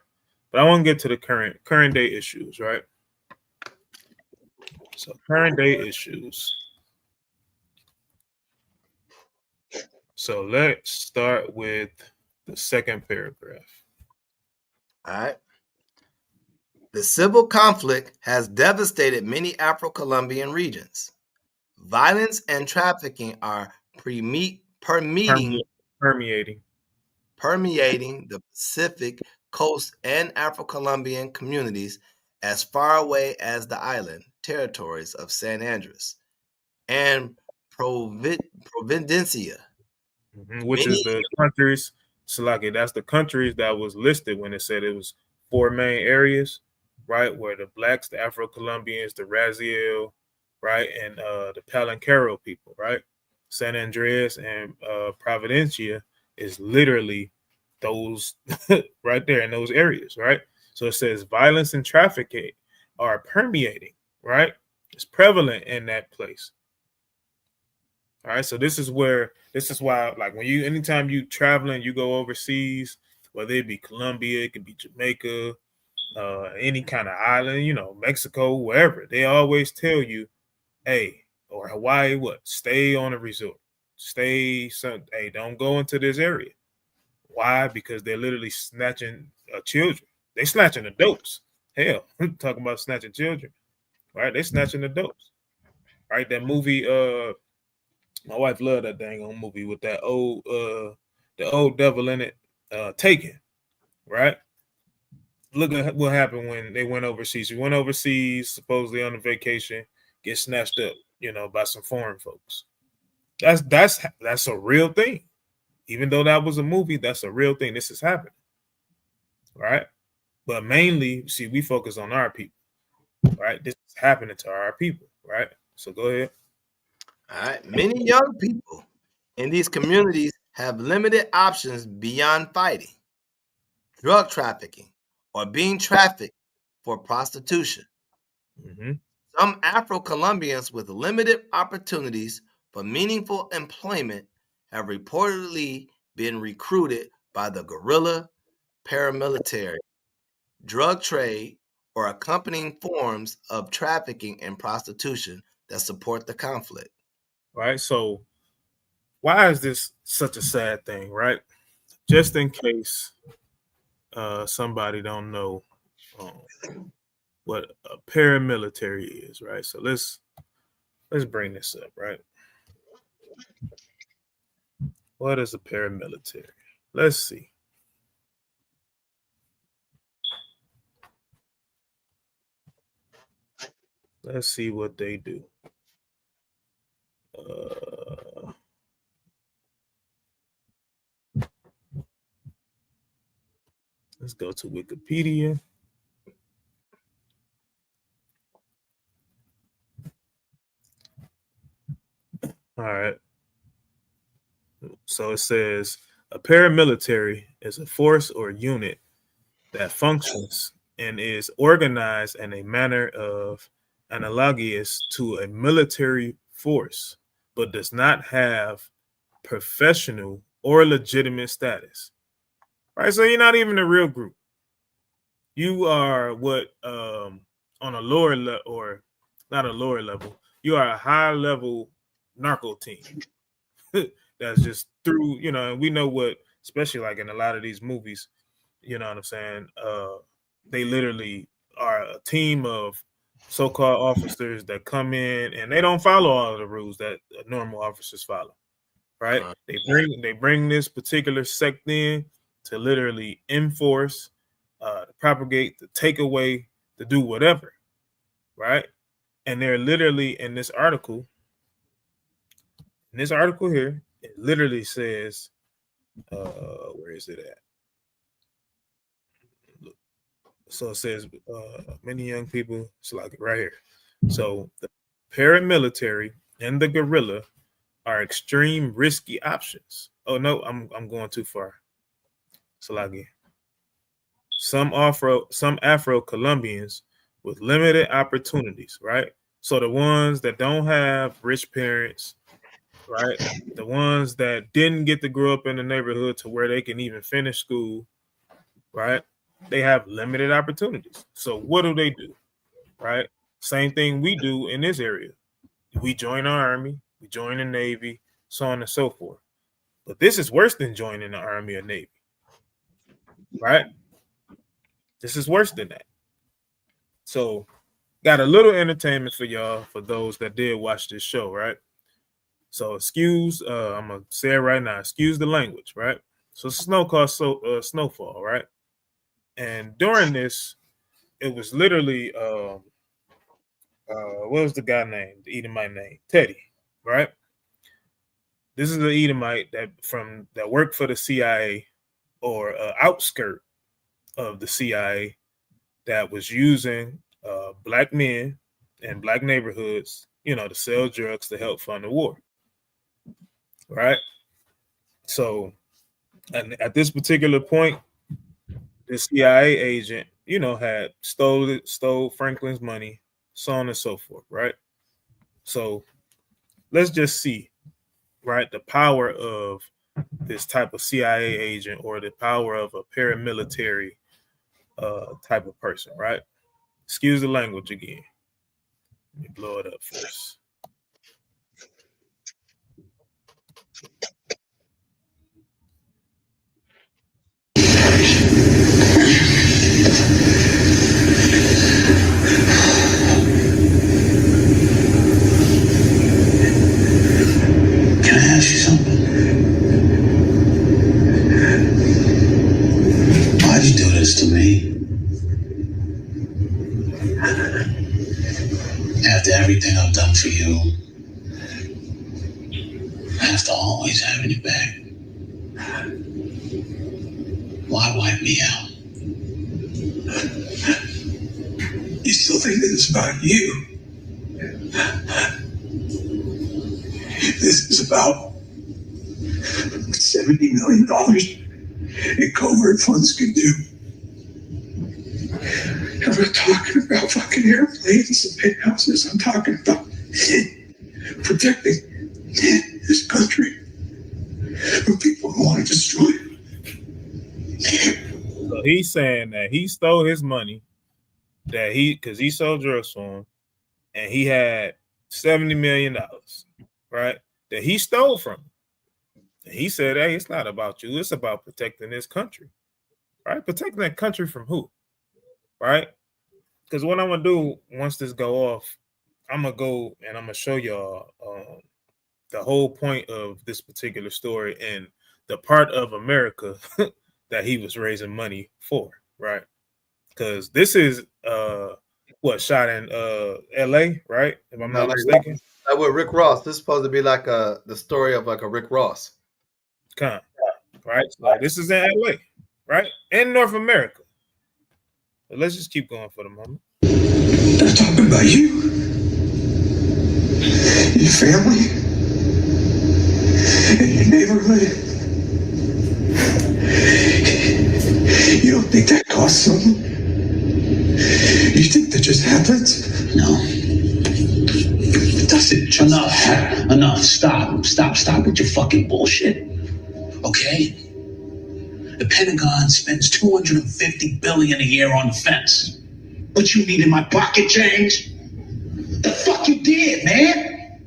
But I want to get to the current day issues, right? So current day issues. So let's start with the second paragraph. All right. The civil conflict has devastated many Afro-Colombian regions. Violence and trafficking are permeating the Pacific Coast and Afro-Colombian communities as far away as the island territories of San Andres and Providencia. Which is the countries, Salaki, that's the countries that was listed when it said it was 4 main areas, right? Where the Blacks, the Afro-Colombians, the Raziel, right? And the Palancaro people, right? San Andreas and Providencia is literally those right there in those areas, right? So it says violence and trafficking are permeating, right? It's prevalent in that place. All right, so this is why, like anytime you traveling, you go overseas, whether it be Colombia, it could be Jamaica, any kind of island, Mexico, wherever, they always tell you, hey, or Hawaii, stay on a resort, hey, don't go into this area. Why? Because they're literally snatching children. They snatching adults. Hell, talking about snatching children, right? They snatching adults. right? That movie, my wife loved that dang on movie with that old the old devil in it, Taken, right? Look at what happened when they went overseas. We went overseas, supposedly on a vacation, get snatched up, by some foreign folks. That's a real thing. Even though that was a movie, that's a real thing. This is happening, right? But mainly, see, we focus on our people, right? This is happening to our people, right? So go ahead. All right. Many young people in these communities have limited options beyond fighting, drug trafficking, or being trafficked for prostitution. Mm-hmm. Some Afro-Colombians with limited opportunities for meaningful employment have reportedly been recruited by the guerrilla, paramilitary, drug trade, or accompanying forms of trafficking and prostitution that support the conflict. Right. So why is this such a sad thing, right? Just in case somebody don't know what a paramilitary is, right? So let's bring this up, right? What is a paramilitary? Let's see. Let's see what they do. Let's go to Wikipedia. All right. So it says a paramilitary is a force or unit that functions and is organized in a manner of analogous to a military force, but does not have professional or legitimate status. Right? So you're not even a real group. You are what on a lower level, or not a lower level, you are a high level narco team. That's just through, and we know what, especially like in a lot of these movies, you know what I'm saying? They literally are a team of so-called officers that come in and they don't follow all of the rules that normal officers follow, right? They bring this particular sect in to literally enforce, to propagate, to take away, to do whatever, right? And they're literally in this article here, it literally says, where is it at? So it says many young people, it's like right here. So the paramilitary and the guerrilla are extreme risky options. Oh no, I'm going too far. So like some Afro-Colombians with limited opportunities, right? So the ones that don't have rich parents, right? The ones that didn't get to grow up in the neighborhood to where they can even finish school, right? They have limited opportunities. So what do, right? Same thing we do in this area. We join our army, we join the Navy, so on and so forth. But this is worse than joining the Army or Navy, right? This is worse than that. So got a little entertainment for y'all, for those that did watch this show, right? So excuse, I'm going to say it right now, excuse the language, right? So snow caused snowfall, right? And during this, it was literally, what was the guy named? The Edomite name? Teddy, right? This is the Edomite that worked for the CIA, or outskirt of the CIA, that was using black men and black neighborhoods, to sell drugs to help fund the war, right? So, and at this particular point, the CIA agent, had stole Franklin's money, so on and so forth, right? So let's just see, right, the power of this type of CIA agent, or the power of a paramilitary type of person, right? Excuse the language again. Let me blow it up first. for you. After always having your back. Why wipe me out? You still think that it's about you? This is about $70 million in covert funds can do. I'm not talking about fucking airplanes and penthouses. I'm talking about protecting this country from people who want to destroy it. So he's saying that he stole his money, because he sold drugs for him, and he had $70 million, right? That he stole from him. And he said, hey, it's not about you. It's about protecting this country, right? Protecting that country from who, right? Because what I'm going to do once this go off, I'm going to go and I'm going to show y'all the whole point of this particular story and the part of America that he was raising money for, right? Because this is shot in LA, right? If I'm not mistaken. Like with Rick Ross. This is supposed to be like the story of like a Rick Ross. Right? So this is in LA, right? In North America. But let's just keep going for the moment. They're talking about you. Your family. And your neighborhood. You don't think that costs something? You think that just happens? No. It doesn't just happen. Enough. Stop with your fucking bullshit. Okay? The Pentagon spends $250 billion a year on defense. But you needed my pocket change? The fuck you did, man?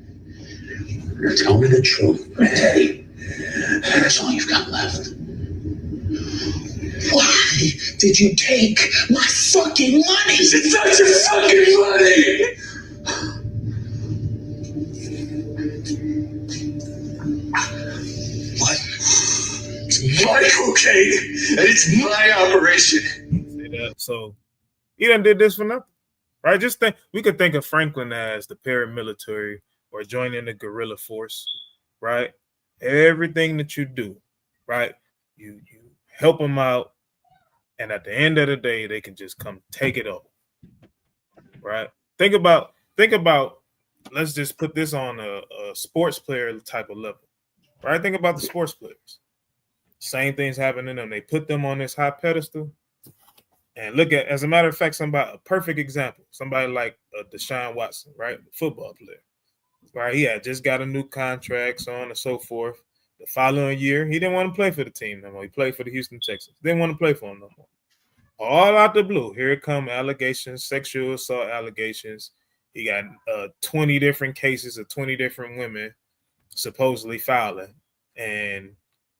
Tell me the truth, Teddy. That's all you've got left. Why did you take my fucking money? It's not your fucking money! What? It's my cocaine, and it's my operation. See that? So he done did this for nothing, right? Just think, we could think of Franklin as the paramilitary or joining the guerrilla force, right? Everything that you do, right? You help them out, and at the end of the day, they can just come take it over, right? Think about. Let's just put this on a sports player type of level, right? Think about the sports players. Same things happen to them. They put them on this high pedestal, and look at, as a matter of fact, a perfect example. Somebody like Deshaun Watson, right? Football player, right? He had just got a new contract, so on and so forth. The following year, he didn't want to play for the team no more. He played for the Houston Texans. Didn't want to play for him no more. All out the blue, here come allegations, sexual assault allegations. He got 20 different cases of 20 different women supposedly filing. And,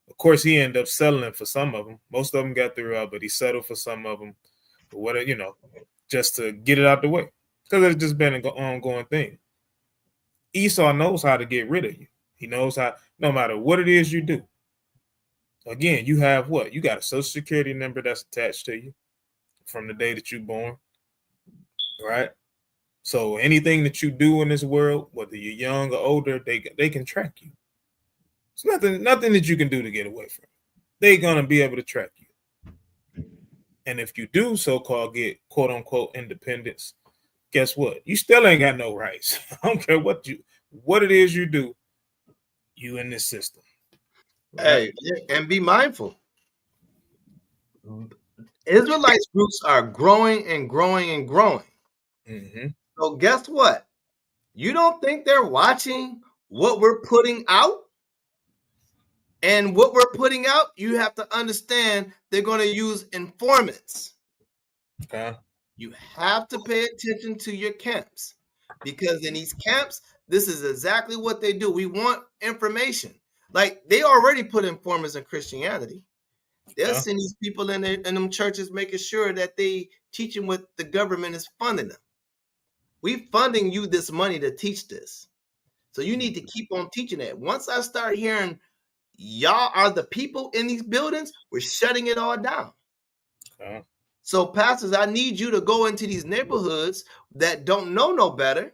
of course, he ended up settling for some of them. Most of them got through out, but he settled for some of them. For what, just to get it out the way. Because it's just been an ongoing thing. Esau knows how to get rid of you. He knows how, no matter what it is you do. Again, you have what? You got a social security number that's attached to you from the day that you're born, right? So anything that you do in this world, whether you're young or older, they can track you. It's nothing that you can do to get away from it. They're going to be able to track you. And if you do so-called get quote-unquote independence, guess what? You still ain't got no rights. I don't care what it is you do, you in this system. Right? Hey, and be mindful. Israelites groups are growing and growing and growing. Mm-hmm. So guess what? You don't think they're watching what we're putting out? And what we're putting out, you have to understand they're going to use informants. Okay. You have to pay attention to your camps, because in these camps, this is exactly what they do. We want information. Like, they already put informants in Christianity. They'll send these people in them churches making sure that they teaching what the government is funding them. We funding you this money to teach this. So you need to keep on teaching that. Once I start hearing y'all are the people in these buildings, we're shutting it all down. Okay. So pastors, I need you to go into these neighborhoods that don't know no better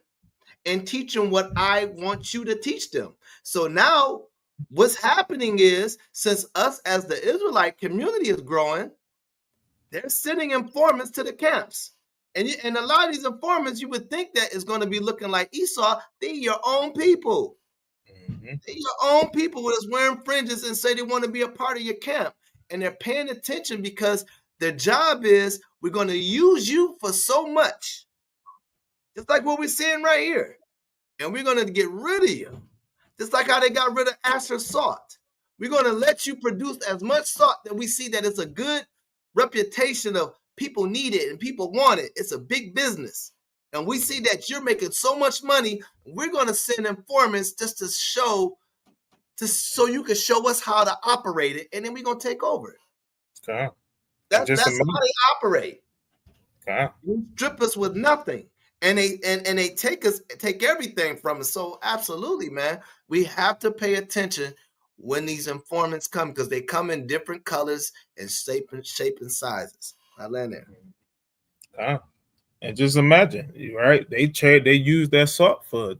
and teach them what I want you to teach them. So now what's happening is, since us as the Israelite community is growing, they're sending informants to the camps. And a lot of these informants, you would think that is going to be looking like Esau. They're your own people. They're your own people that's wearing fringes and say they want to be a part of your camp. And they're paying attention because their job is, we're going to use you for so much. Just like what we're seeing right here. And we're going to get rid of you. Just like how they got rid of Asher salt. We're going to let you produce as much salt that we see that it's a good reputation of people need it and people want it. It's a big business. And we see that you're making so much money. We're going to send informants just to show, so you can show us how to operate it. And then we're going to take over it. Okay. That's how they operate. Okay. You strip us with nothing. And they take everything from us. So absolutely, man, we have to pay attention when these informants come, because they come in different colors and shape and sizes. I land there. And just imagine, right? They use that salt for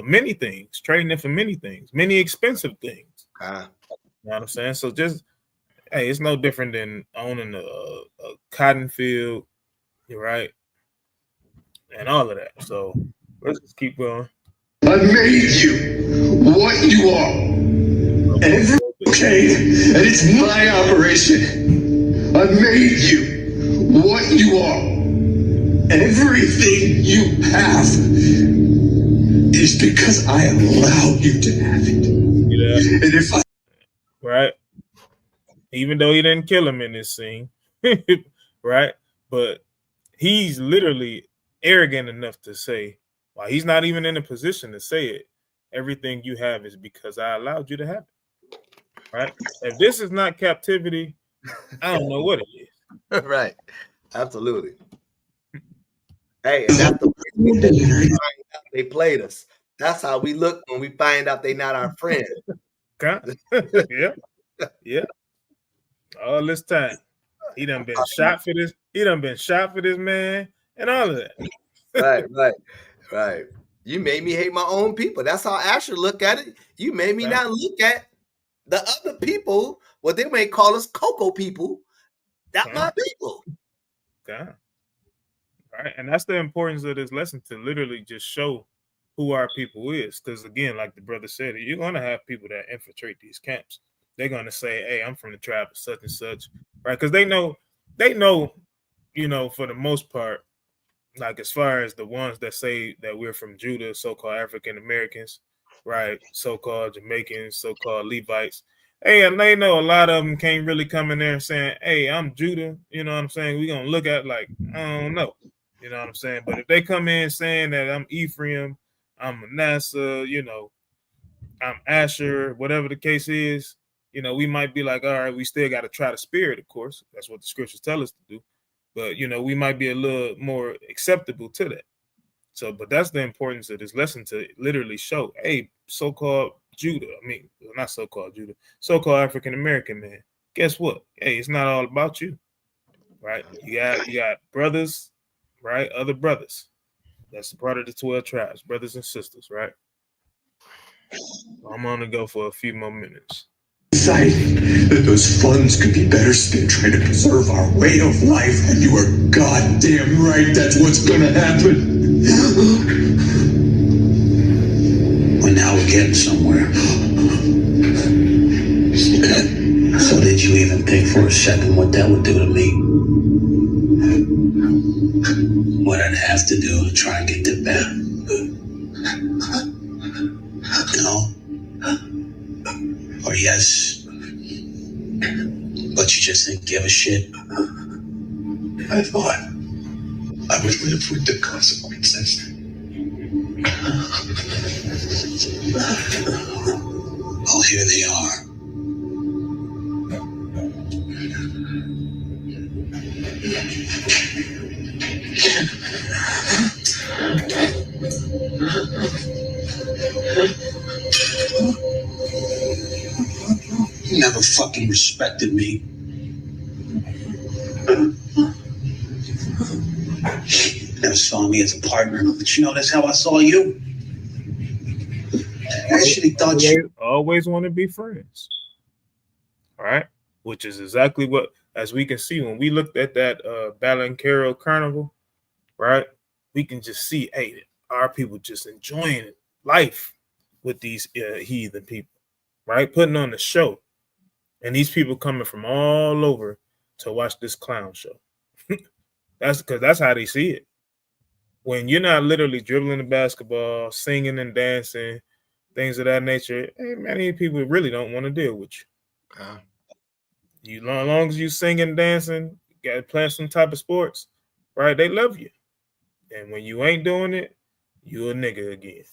many things, trading it for many things, many expensive things. You know what I'm saying? So just, hey, it's no different than owning a cotton field, right? And all of that. So let's just keep going. I made you what you are. And it's okay. And it's my operation. I made you what you are. And everything you have is because I allowed you to have it. Yeah. And if I... Right. Even though he didn't kill him in this scene. Right. But he's literally arrogant enough to say, while he's not even in a position to say it, everything you have is because I allowed you to have it. Right? If this is not captivity, I don't know what it is. Right. Absolutely. Hey, and that's the way that they played us. That's how we look when we find out they're not our friend. Yeah. Yeah. All this time. He done been shot for this. He done been shot for this man. And all of that. Right. You made me hate my own people. That's how Asher look at it. You made me not look at the other people, what they may call us cocoa people. That's my people. Okay. Right. And that's the importance of this lesson, to literally just show who our people is. Because again, like the brother said, you're going to have people that infiltrate these camps. They're going to say, hey, I'm from the tribe of such and such. Right. Because they know, for the most part, like as far as the ones that say that we're from Judah, so-called African Americans, right? So-called Jamaicans, so-called Levites. Hey, and they know a lot of them can't really come in there and saying, hey, I'm Judah. You know what I'm saying? We're going to look at like, I don't know. You know what I'm saying? But if they come in saying that I'm Ephraim, I'm Manasseh, I'm Asher, whatever the case is, we might be like, all right, we still got to try the spirit, of course. That's what the scriptures tell us to do. But, we might be a little more acceptable to that. So, but that's the importance of this lesson, to literally show, hey, so-called Judah, not so-called Judah, so-called African-American man, guess what? Hey, it's not all about you, right? You got brothers, right? Other brothers. That's part of the 12 tribes, brothers and sisters, right? I'm going to go for a few more minutes. That those funds could be better spent trying to preserve our way of life, and you are goddamn right that's what's gonna happen. Well, now we're getting somewhere. So did you even think for a second what that would do to me? What I'd have to do to try and get them back? No? Or yes, but you just didn't give a shit? I thought I would live with the consequences. Oh, here they are. You never fucking respected me. Never saw me as a partner, but you know, that's how I saw you. I actually thought you always want to be friends. All right. Which is exactly what, as we can see, when we looked at that Balancaro Carnival, right? We can just see, hey, our people just enjoying life with these heathen people, right? Putting on the show. And these people coming from all over to watch this clown show. That's because that's how they see it. When you're not literally dribbling the basketball, singing and dancing, things of that nature, hey, many people really don't want to deal with you. You, as long as you singing, dancing, got to play some type of sports, right? They love you. And when you ain't doing it, you a nigga again.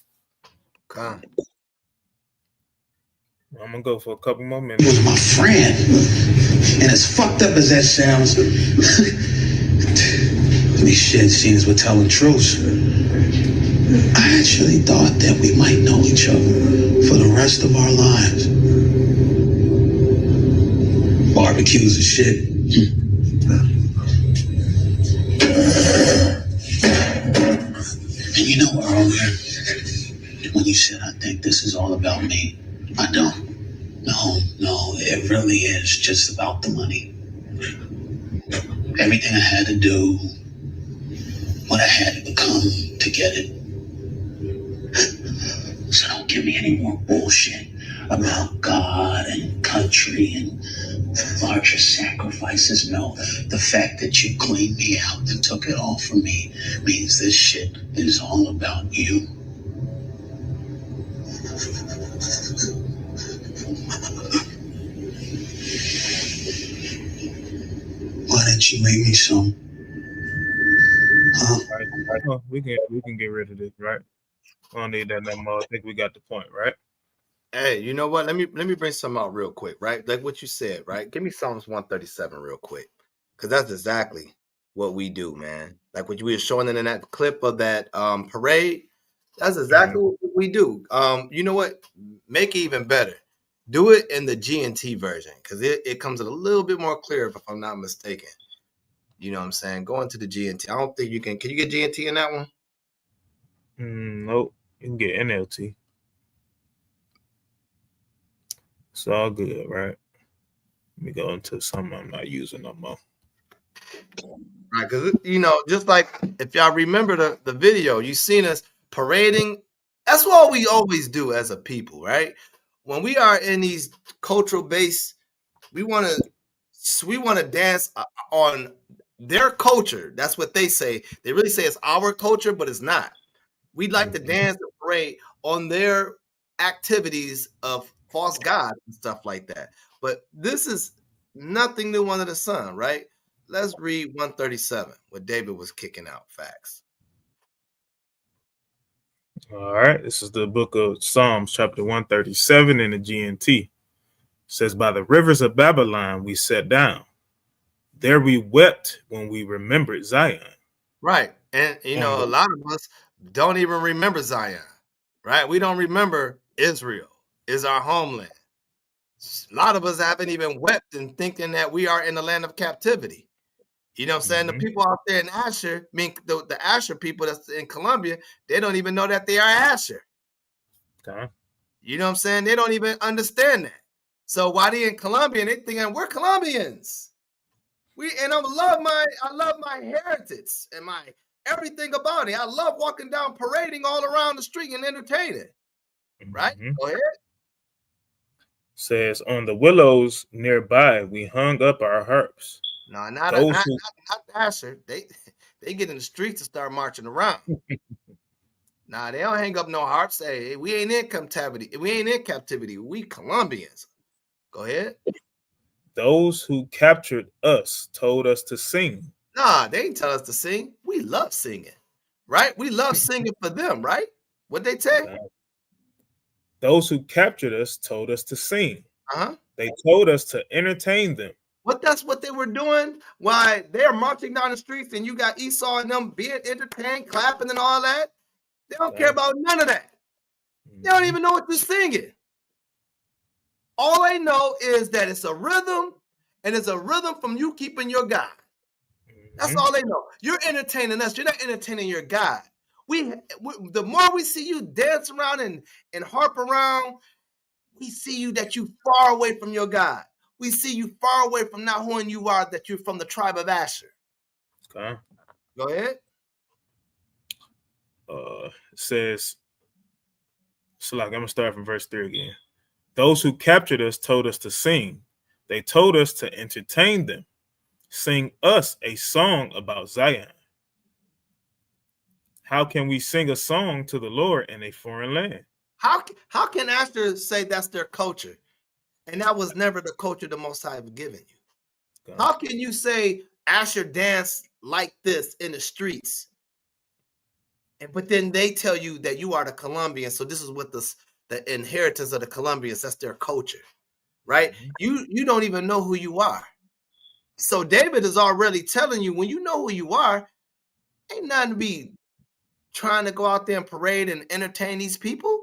I'm gonna go for a couple more minutes. He was my friend. And as fucked up as that sounds, these shit scenes were telling truths. I actually thought that we might know each other for the rest of our lives. Barbecues and shit. And you know, earlier, when you said, I think this is all about me, I don't. No, it really is just about the money. Everything I had to do, what I had to become to get it. So don't give me any more bullshit about God and country and larger sacrifices. No, the fact that you cleaned me out and took it all from me means this shit is all about you. Why didn't you make me some? Huh? Right. Oh, we can get rid of this, right? We don't need that no more. I think we got the point, right? Hey, you know what? Let me bring something out real quick, right? Like what you said, right? Give me Psalms 137 real quick, because that's exactly what we do, man. Like what you were showing in that clip of that parade. That's exactly what we do. You know what? Make it even better. Do it in the GNT version, because it comes a little bit more clear, if I'm not mistaken. You know what I'm saying? Go into the GNT. I don't think you can. Can you get GNT in that one? Nope. You can get NLT. It's all good, right? Let me go into something I'm not using no more. Right, because you know, just like if y'all remember the video, you seen us parading. That's what we always do as a people, right? When we are in these cultural base, we want to dance on their culture. That's what they say. They really say it's our culture, but it's not. We'd like to dance and parade on their activities of false gods and stuff like that. But this is nothing new under the sun, right? Let's read 137, what David was kicking out. Facts. All right. This is the book of Psalms, chapter 137 in the GNT. It says, by the rivers of Babylon we sat down. There we wept when we remembered Zion. Right. And, you know, a lot of us don't even remember Zion, right? We don't remember Israel is our homeland. A lot of us haven't even wept in thinking that we are in the land of captivity. You know what I'm saying? The people out there in Asher, I mean, the Asher people that's in Colombia, they don't even know that they are Asher. Okay. You know what I'm saying? They don't even understand that. So why they in Colombia and they thinking we're Colombians? I love my heritage and my everything about it. I love walking down, parading all around the street and entertaining. Right? Go ahead. Says, on the willows nearby we hung up our harps. No, not Asher. They get in the streets and start marching around. Nah, they don't hang up no harps. Hey, we ain't in captivity. We ain't in captivity. We Colombians. Go ahead. Those who captured us told us to sing. Nah, they ain't tell us to sing. We love singing, right? We love singing for them, right? What they say? Those who captured us told us to sing. Uh-huh. They told us to entertain them. That's what they were doing? Why they're marching down the streets and you got Esau and them being entertained, clapping and all that. They don't care about none of that. They don't even know what they're singing. All they know is that it's a rhythm, and it's a rhythm from you keeping your God. That's all they know. You're entertaining us. You're not entertaining your God. We the more we see you dance around and harp around, we see you that you far away from your God. We see you far away from not who you are, that you're from the tribe of Asher. Okay. Go ahead. It says, so like I'm gonna start from verse 3 again. Those who captured us told us to sing. They told us to entertain them. Sing us a song about Zion. How can we sing a song to the Lord in a foreign land? How can Asher say that's their culture? And that was never the culture the Most High have given you. How can you say Asher dance like this in the streets? But then they tell you that you are the Colombians, so this is what the inheritance of the Colombians, that's their culture, right? You don't even know who you are. So David is already telling you, when you know who you are, ain't nothing to be trying to go out there and parade and entertain these people.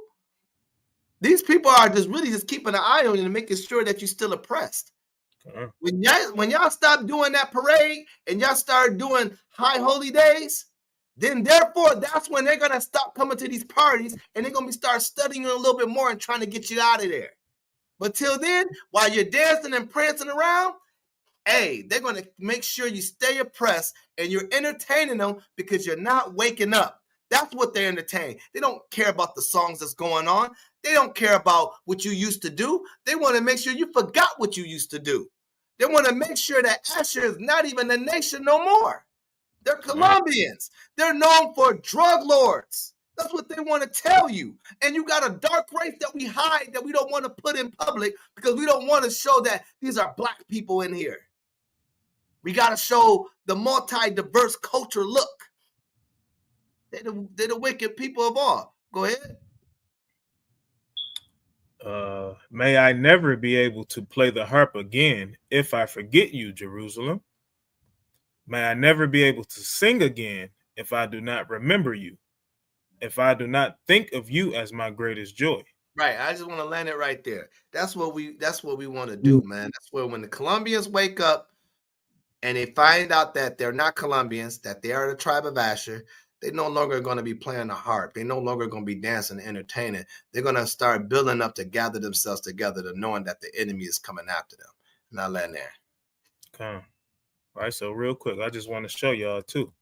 These people are just really just keeping an eye on you and making sure that you're still oppressed. When y'all stop doing that parade and y'all start doing high holy days, then therefore that's when they're gonna stop coming to these parties and they're gonna start studying you a little bit more and trying to get you out of there. But till then, while you're dancing and prancing around, hey, they're gonna make sure you stay oppressed and you're entertaining them because you're not waking up. That's what they entertain. They don't care about the songs that's going on. They don't care about what you used to do. They want to make sure you forgot what you used to do. They want to make sure that Asher is not even a nation no more. They're Colombians. They're known for drug lords. That's what they want to tell you. And you got a dark race that we hide, that we don't want to put in public because we don't want to show that these are black people in here. We got to show the multi-diverse culture look. They're the wicked people of all. Go ahead. May I never be able to play the harp again if I forget you, Jerusalem. May I never be able to sing again if I do not remember you, if I do not think of you as my greatest joy. Right. I just want to land it right there. That's what we want to do, man. That's where when the Colombians wake up and they find out that they're not Colombians, that they are the tribe of Asher, they no longer going to be playing the harp. They no longer going to be dancing and entertaining. They're going to start building up to gather themselves together to knowing that the enemy is coming after them. And I'll land there. Okay. All right. So real quick, I just want to show y'all too.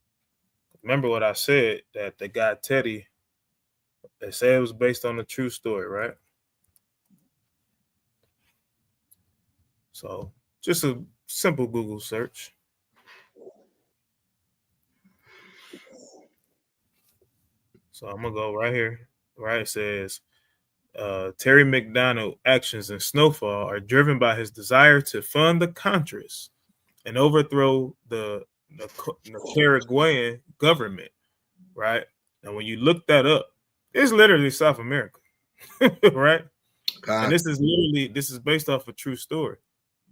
Remember what I said, that the guy Teddy, they say it was based on a true story, right? So just a simple Google search. So I'm gonna go right here. Right, it says Terry McDonald actions in Snowfall are driven by his desire to fund the Contras and overthrow the Nicaraguayan government. Right, and when you look that up, it's literally South America, right? God. And this is based off a true story,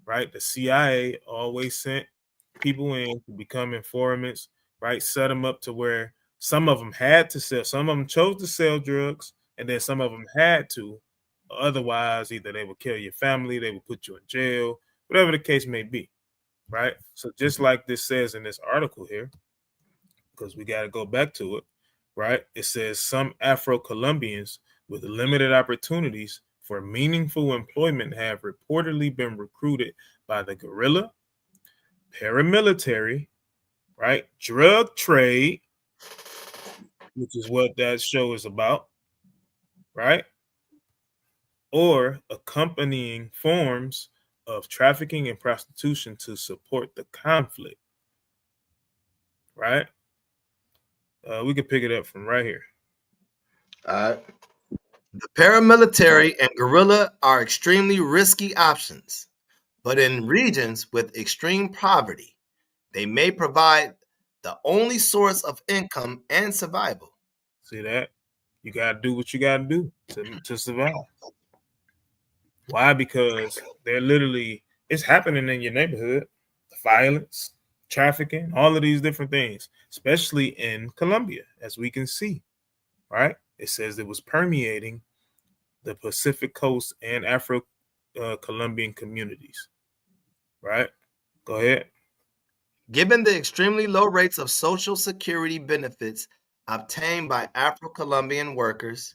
right? The CIA always sent people in to become informants, right? Set them up to where some of them had to sell, some of them chose to sell drugs, and then some of them had to. Otherwise, either they would kill your family, they would put you in jail, whatever the case may be, right? So just like this says in this article here, because we got to go back to it, right? It says some Afro-Colombians with limited opportunities for meaningful employment have reportedly been recruited by the guerrilla, paramilitary, right? Drug trade, which is what that show is about, right? Or accompanying forms of trafficking and prostitution to support the conflict, right? We can pick it up from right here. All right. The paramilitary and guerrilla are extremely risky options, but in regions with extreme poverty, they may provide the only source of income and survival. See that? You got to do what you got to do to survive. Why? Because they're literally, it's happening in your neighborhood. The violence, trafficking, all of these different things, especially in Colombia, as we can see, right? It says it was permeating the Pacific coast and Afro-Colombian communities, right? Go ahead. Given the extremely low rates of Social Security benefits obtained by Afro-Colombian workers,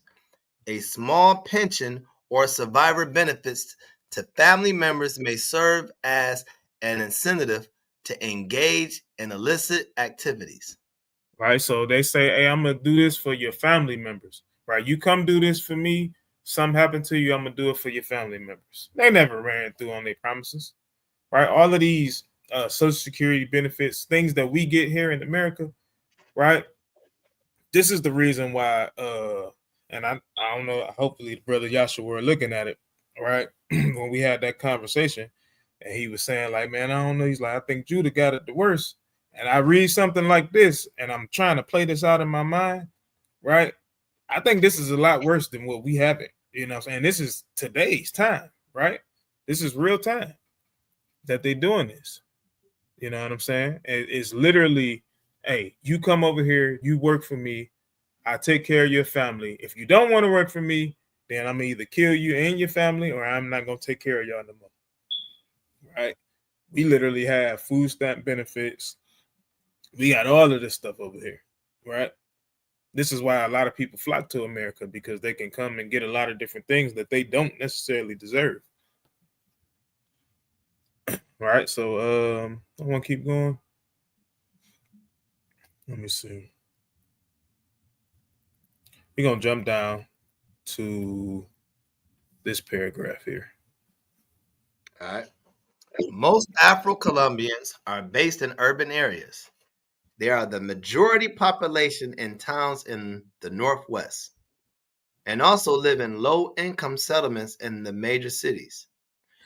a small pension or survivor benefits to family members may serve as an incentive to engage in illicit activities. Right. So they say, hey, I'm going to do this for your family members. Right. You come do this for me. Something happened to you. I'm going to do it for your family members. They never ran through on their promises. Right. All of these Social Security benefits, things that we get here in America. Right. This is the reason why, and I don't know, hopefully the brother Yasha were looking at it, right? When we had that conversation, and he was saying, like, man, I don't know. He's like, I think Judah got it the worst. And I read something like this, and I'm trying to play this out in my mind, right? I think this is a lot worse than what we have it. You know what I'm saying? This is today's time, right? This is real time that they're doing this. You know what I'm saying? It's literally, hey, you come over here, you work for me, I take care of your family. If you don't want to work for me, then I'm either kill you and your family, or I'm not gonna take care of y'all no more. Right? We literally have food stamp benefits. We got all of this stuff over here, right? This is why a lot of people flock to America, because they can come and get a lot of different things that they don't necessarily deserve. Right? So I want to keep going. Let me see. We're gonna jump down to this paragraph here. All right. Most Afro-Colombians are based in urban areas. They are the majority population in towns in the Northwest, and also live in low-income settlements in the major cities.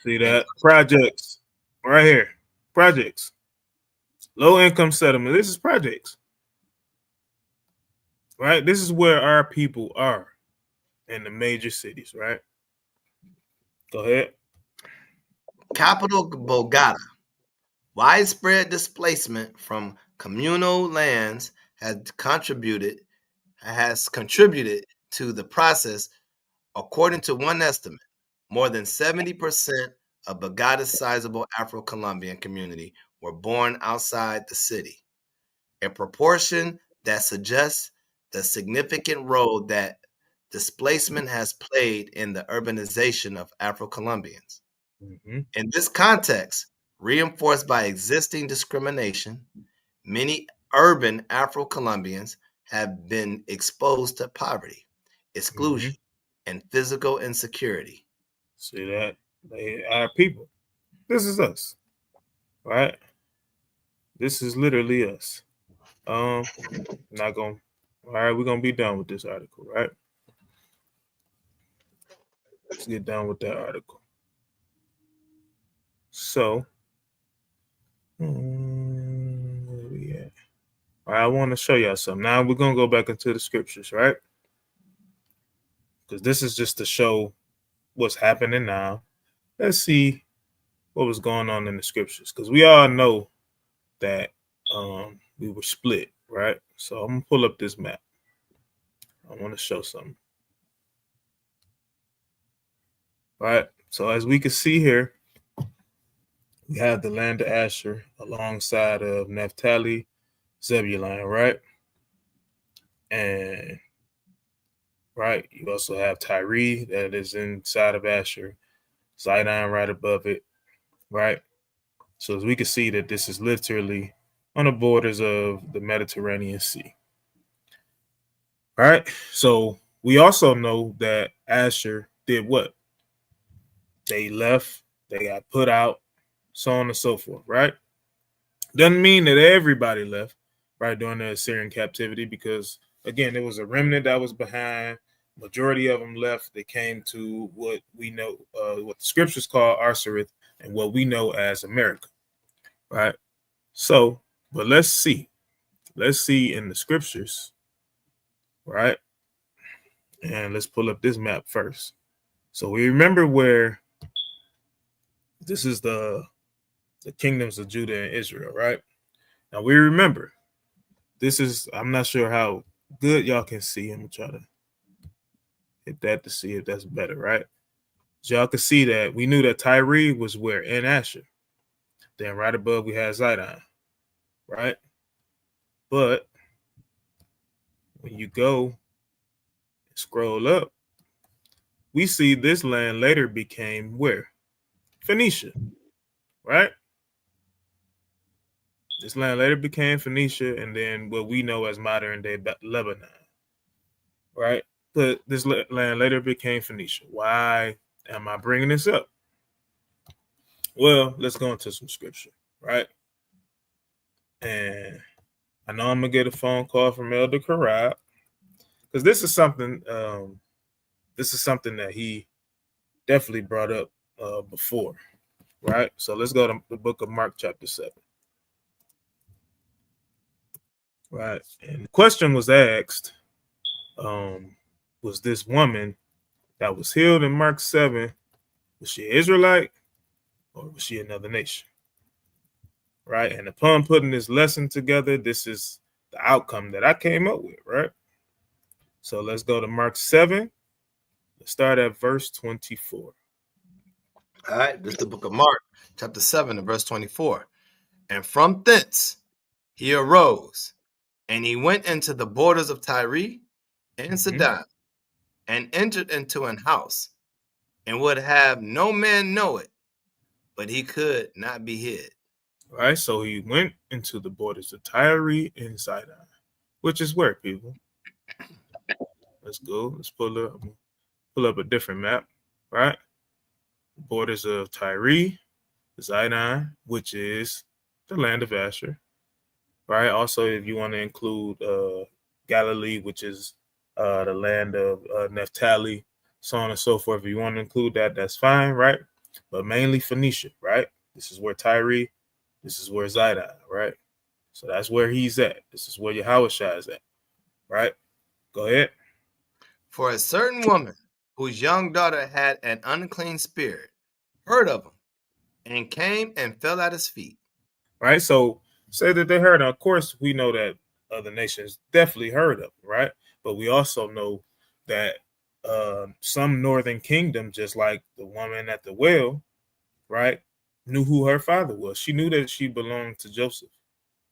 See that? Projects. Right here. Projects. Low-income settlement. This is projects. Right? This is where our people are in the major cities, right? Go ahead. Capital Bogota. Widespread displacement from communal lands has contributed to the process. According to one estimate, more than 70% of Bogota's sizable Afro-Colombian community were born outside the city, a proportion that suggests the significant role that displacement has played in the urbanization of Afro-Colombians. Mm-hmm. In this context, reinforced by existing discrimination, many urban Afro-Colombians have been exposed to poverty, exclusion, and physical insecurity. See that? They are people. This is us. Right? This is literally us. Not gonna. All right, we're gonna be done with this article, right? Let's get done with that article. So, where we at? All right, I want to show y'all something. Now we're gonna go back into the scriptures, right? Because this is just to show what's happening now. Let's see what was going on in the scriptures, because we all know that we were split, right? So I'm gonna pull up this map. I want to show something. All right. So as we can see here, we have the land of Asher alongside of Naphtali, Zebulun, right? And right, you also have Tyre that is inside of Asher, Zidon right above it, right? So as we can see that this is literally on the borders of the Mediterranean Sea. All right. So we also know that Asher did what? They left, they got put out, so on and so forth, right? Doesn't mean that everybody left, right, during the Assyrian captivity, because again, there was a remnant that was behind. Majority of them left. They came to what we know, what the scriptures call Arsareth, and what we know as America, right? So, but let's see in the scriptures, right? And let's pull up this map first. So we remember where this is the kingdoms of Judah and Israel, right? Now we remember this is, I'm not sure how good y'all can see. I'm gonna try to hit that to see if that's better, right? So y'all can see that we knew that Tyre was where? In Asher. Then right above we had Zidon. right? But when you go and scroll up, we see this land later became where? Phoenicia, right? This land later became Phoenicia, and then what we know as modern day Lebanon, right? But this land later became Phoenicia. Why am I bringing this up? Well, let's go into some scripture, right? And I know I'm gonna get a phone call from Elder Karab because this is something. This is something that he definitely brought up before, right? So let's go to the book of Mark, chapter 7. Right. And the question was asked, was this woman that was healed in Mark 7, was she an Israelite or was she another nation? Right. And upon putting this lesson together, this is the outcome that I came up with, right? So let's go to Mark 7. Let's start at verse 24. All right, this is the book of Mark, chapter 7, and verse 24. And from thence he arose, and he went into the borders of Tyre and Sidon, and entered into an house, and would have no man know it, but he could not be hid. All right, so he went into the borders of Tyre and Sidon, which is where, people? Let's go. Let's pull up a different map, right? Borders of Tyre, Sidon, which is the land of Asher, right? Also, if you want to include Galilee, which is the land of Naphtali, so on and so forth. If you want to include that, that's fine, right? But mainly Phoenicia, right? This is where Tyre, this is where Zidon, right? So that's where he's at. This is where Yahushua is at, right? Go ahead. For a certain woman whose young daughter had an unclean spirit heard of him, and came and fell at his feet. Right? So say that they heard him. Of course, we know that other nations definitely heard of him, right? But we also know that some northern kingdom, just like the woman at the well, right, knew who her father was. She knew that she belonged to Joseph,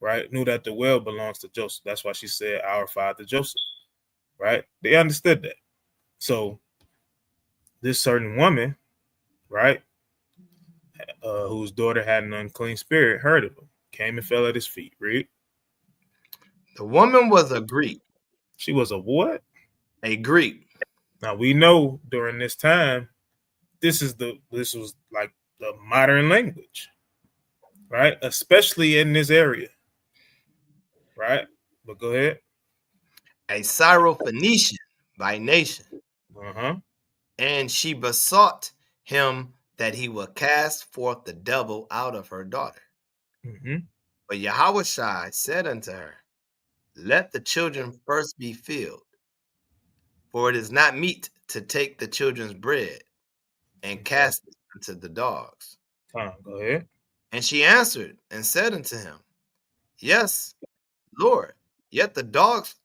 right? Knew that the well belongs to Joseph. That's why she said, "Our father Joseph," right? They understood that. So this certain woman, right, whose daughter had an unclean spirit, heard of him, came and fell at his feet. Read. The woman was a Greek. She was a what? A Greek. Now we know during this time, this was like the modern language, right? Especially in this area, right? But go ahead. A Syrophoenician by nation. And she besought him that he would cast forth the devil out of her daughter. But Yahushua said unto her, let the children first be filled, for it is not meet to take the children's bread and cast it unto the dogs. Go ahead. And she answered and said unto him, yes, Lord, yet the dogs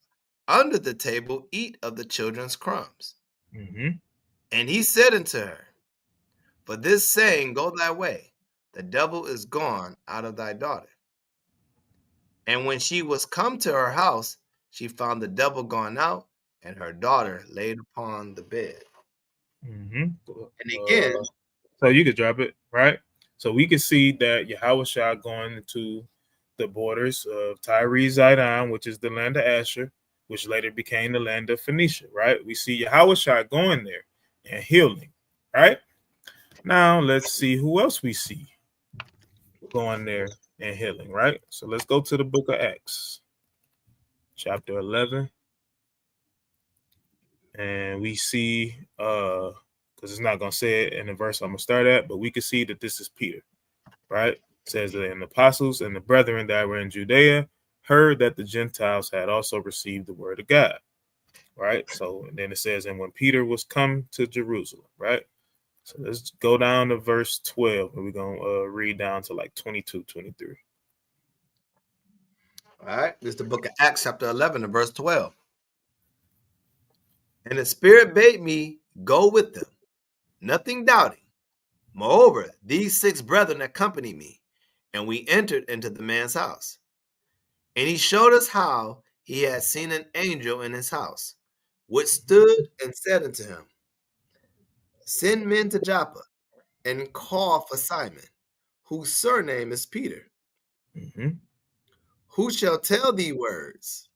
under the table eat of the children's crumbs. And he said unto her, for this saying, go thy way, the devil is gone out of thy daughter. And when she was come to her house, she found the devil gone out, and her daughter laid upon the bed. And again, so you could drop it, right? So we can see that Yahushua going into the borders of Tyre Zidon, which is the land of Asher, which later became the land of Phoenicia, right? We see Yahushua going there and healing, right? Now let's see who else we see going there and healing, right? So let's go to the book of Acts, chapter 11. And we see, because it's not going to say it in the verse I'm going to start at, but we can see that this is Peter, right? It says that the apostles and the brethren that were in Judea heard that the Gentiles had also received the word of God, right? So and then it says, and when Peter was come to Jerusalem, right? So let's go down to verse 12, and we're going to read down to like 22, 23. All right, this is the book of Acts, chapter 11, and verse 12. And the Spirit bade me go with them, nothing doubting. Moreover, these 6 brethren accompanied me, and we entered into the man's house. And he showed us how he had seen an angel in his house, which stood and said unto him, Send men to Joppa, and call for Simon, whose surname is Peter, who shall tell thee words,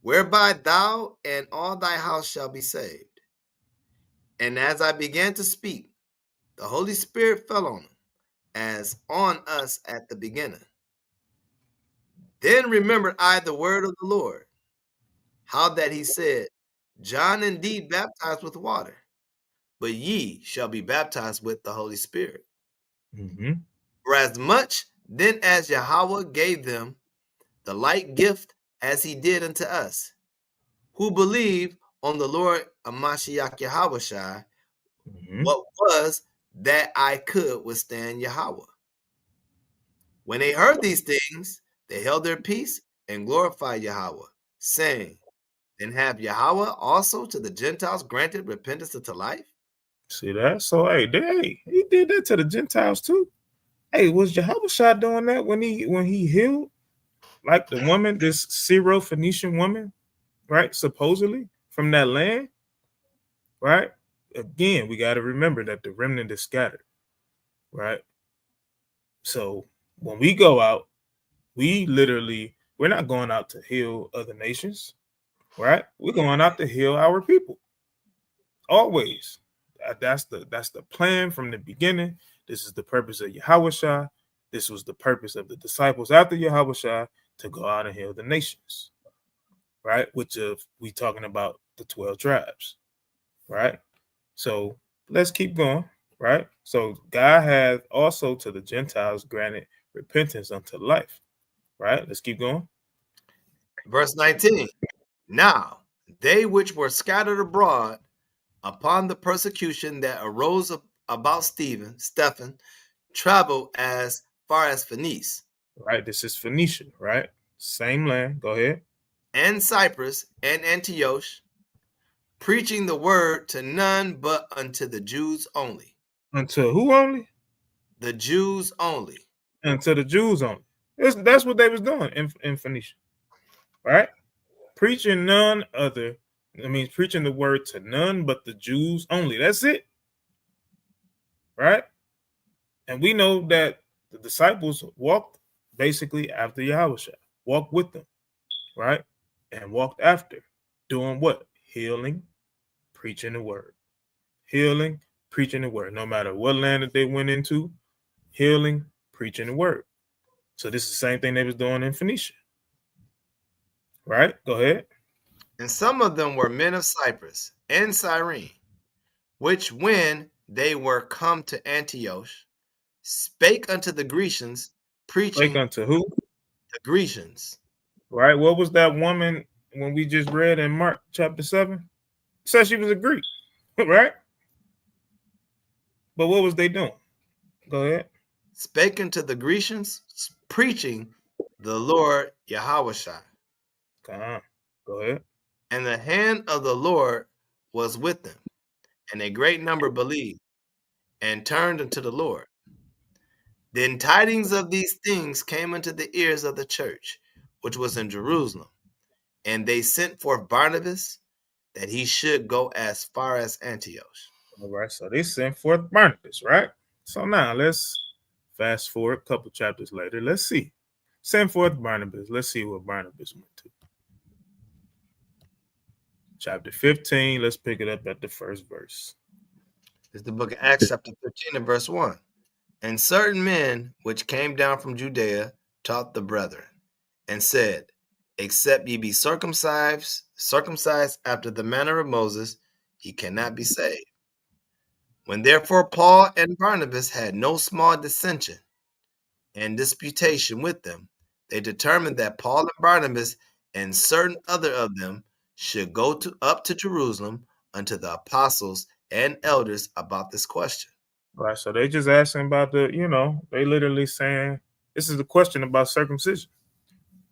whereby thou and all thy house shall be saved. And as I began to speak, the Holy Spirit fell on him, as on us at the beginning. Then remembered I the word of the Lord, how that he said, John indeed baptized with water, but ye shall be baptized with the Holy Spirit. For as much then as Yahweh gave them the like gift as he did unto us, who believe on the Lord Mashiach Yahweh, what was that I could withstand Yahweh? When they heard these things, they held their peace and glorified Yahweh, saying, Then have Yahweh also to the Gentiles granted repentance unto life? See that? So hey, he did that to the Gentiles too. Hey, was Yahweh doing that when he healed like the woman, this Syro-Phoenician woman, right? Supposedly from that land, right? Again, we got to remember that the remnant is scattered, right? So when we go out, we're not going out to heal other nations, right? We're going out to heal our people. Always. That's the plan from the beginning. This is the purpose of Yahweh. This was the purpose of the disciples after Yahweh to go out and heal the nations, right? Which we talking about the 12 tribes, right? So let's keep going, right? So God has also to the Gentiles granted repentance unto life, right? Let's keep going. Verse 19. Now, they which were scattered abroad upon the persecution that arose about Stephen, traveled as far as Phoenice. Right, this is Phoenicia, right? Same land. Go ahead. And Cyprus and Antioch, preaching the word to none but unto the Jews only. Unto who only? The Jews only. Unto the Jews only. That's what they was doing in Phoenicia, right? Preaching preaching the word to none but the Jews only. That's it, right? And we know that the disciples walked basically after Yahweh, walked with them, right? And walked after, doing what? Healing, preaching the word. Healing, preaching the word. No matter what land that they went into, healing, preaching the word. So this is the same thing they was doing in Phoenicia. Right? Go ahead. And some of them were men of Cyprus and Cyrene, which when they were come to Antioch, spake unto the Grecians, preaching. Spake unto who? The Grecians. Right? What was that woman when we just read in Mark chapter 7? It said she was a Greek, right? But what was they doing? Go ahead. Spake unto the Grecians, preaching the Lord Yahweh. Go ahead. And the hand of the Lord was with them, and a great number believed, and turned unto the Lord. Then tidings of these things came unto the ears of the church, which was in Jerusalem, and they sent forth Barnabas, that he should go as far as Antioch. All right, so they sent forth Barnabas, right? So now let's fast forward a couple chapters later. Let's see. Send forth Barnabas. Let's see what Barnabas went to. Chapter 15, let's pick it up at the first verse. It's the book of Acts, chapter 15 and verse 1. And certain men which came down from Judea taught the brethren, and said, Except ye be circumcised after the manner of Moses, ye cannot be saved. When therefore Paul and Barnabas had no small dissension and disputation with them, they determined that Paul and Barnabas and certain other of them should go up to Jerusalem unto the apostles and elders about this question. Right, so they just asking about they literally saying, this is the question about circumcision,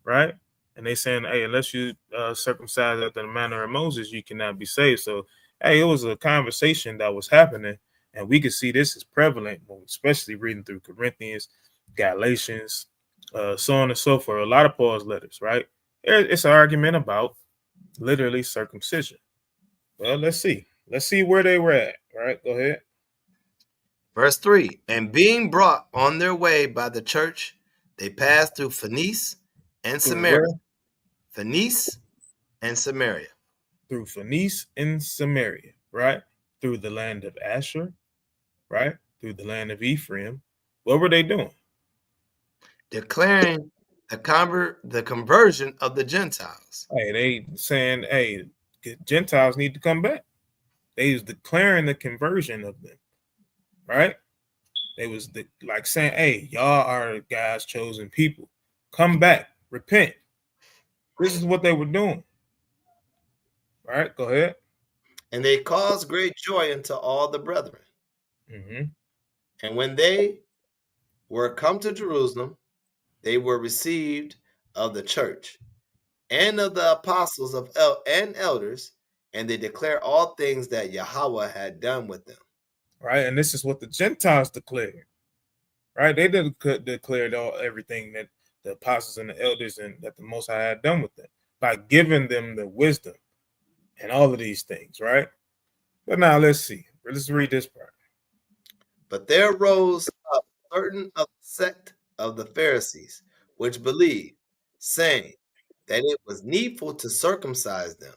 right? And they saying, hey, unless you circumcise after the manner of Moses, you cannot be saved. So, hey, it was a conversation that was happening, and we could see this is prevalent, especially reading through Corinthians, Galatians, so on and so forth. A lot of Paul's letters, right? It's an argument about literally circumcision. Well, let's see. Let's see where they were at. Right? Go ahead. Verse 3, and being brought on their way by the church, they passed through Phoenice and Samaria. Phoenice and Samaria. Through Phoenice and Samaria, right? Through the land of Asher, right? Through the land of Ephraim. What were they doing? Declaring the conversion of the Gentiles. Hey, they saying, hey, Gentiles need to come back. They was declaring the conversion of them, right? They was like saying, hey, y'all are God's chosen people. Come back, repent. This is what they were doing. All right, go ahead. And they caused great joy unto all the brethren. Mm-hmm. And when they were come to Jerusalem, they were received of the church and of the apostles and elders, and they declare all things that Yahweh had done with them. Right, and this is what the Gentiles declared. Right, they declared everything that the apostles and the elders and that the Most High had done with them by giving them the wisdom and all of these things. Right, but now let's see. Let's read this part. But there rose up certain of the sect of the Pharisees, which believed, saying that it was needful to circumcise them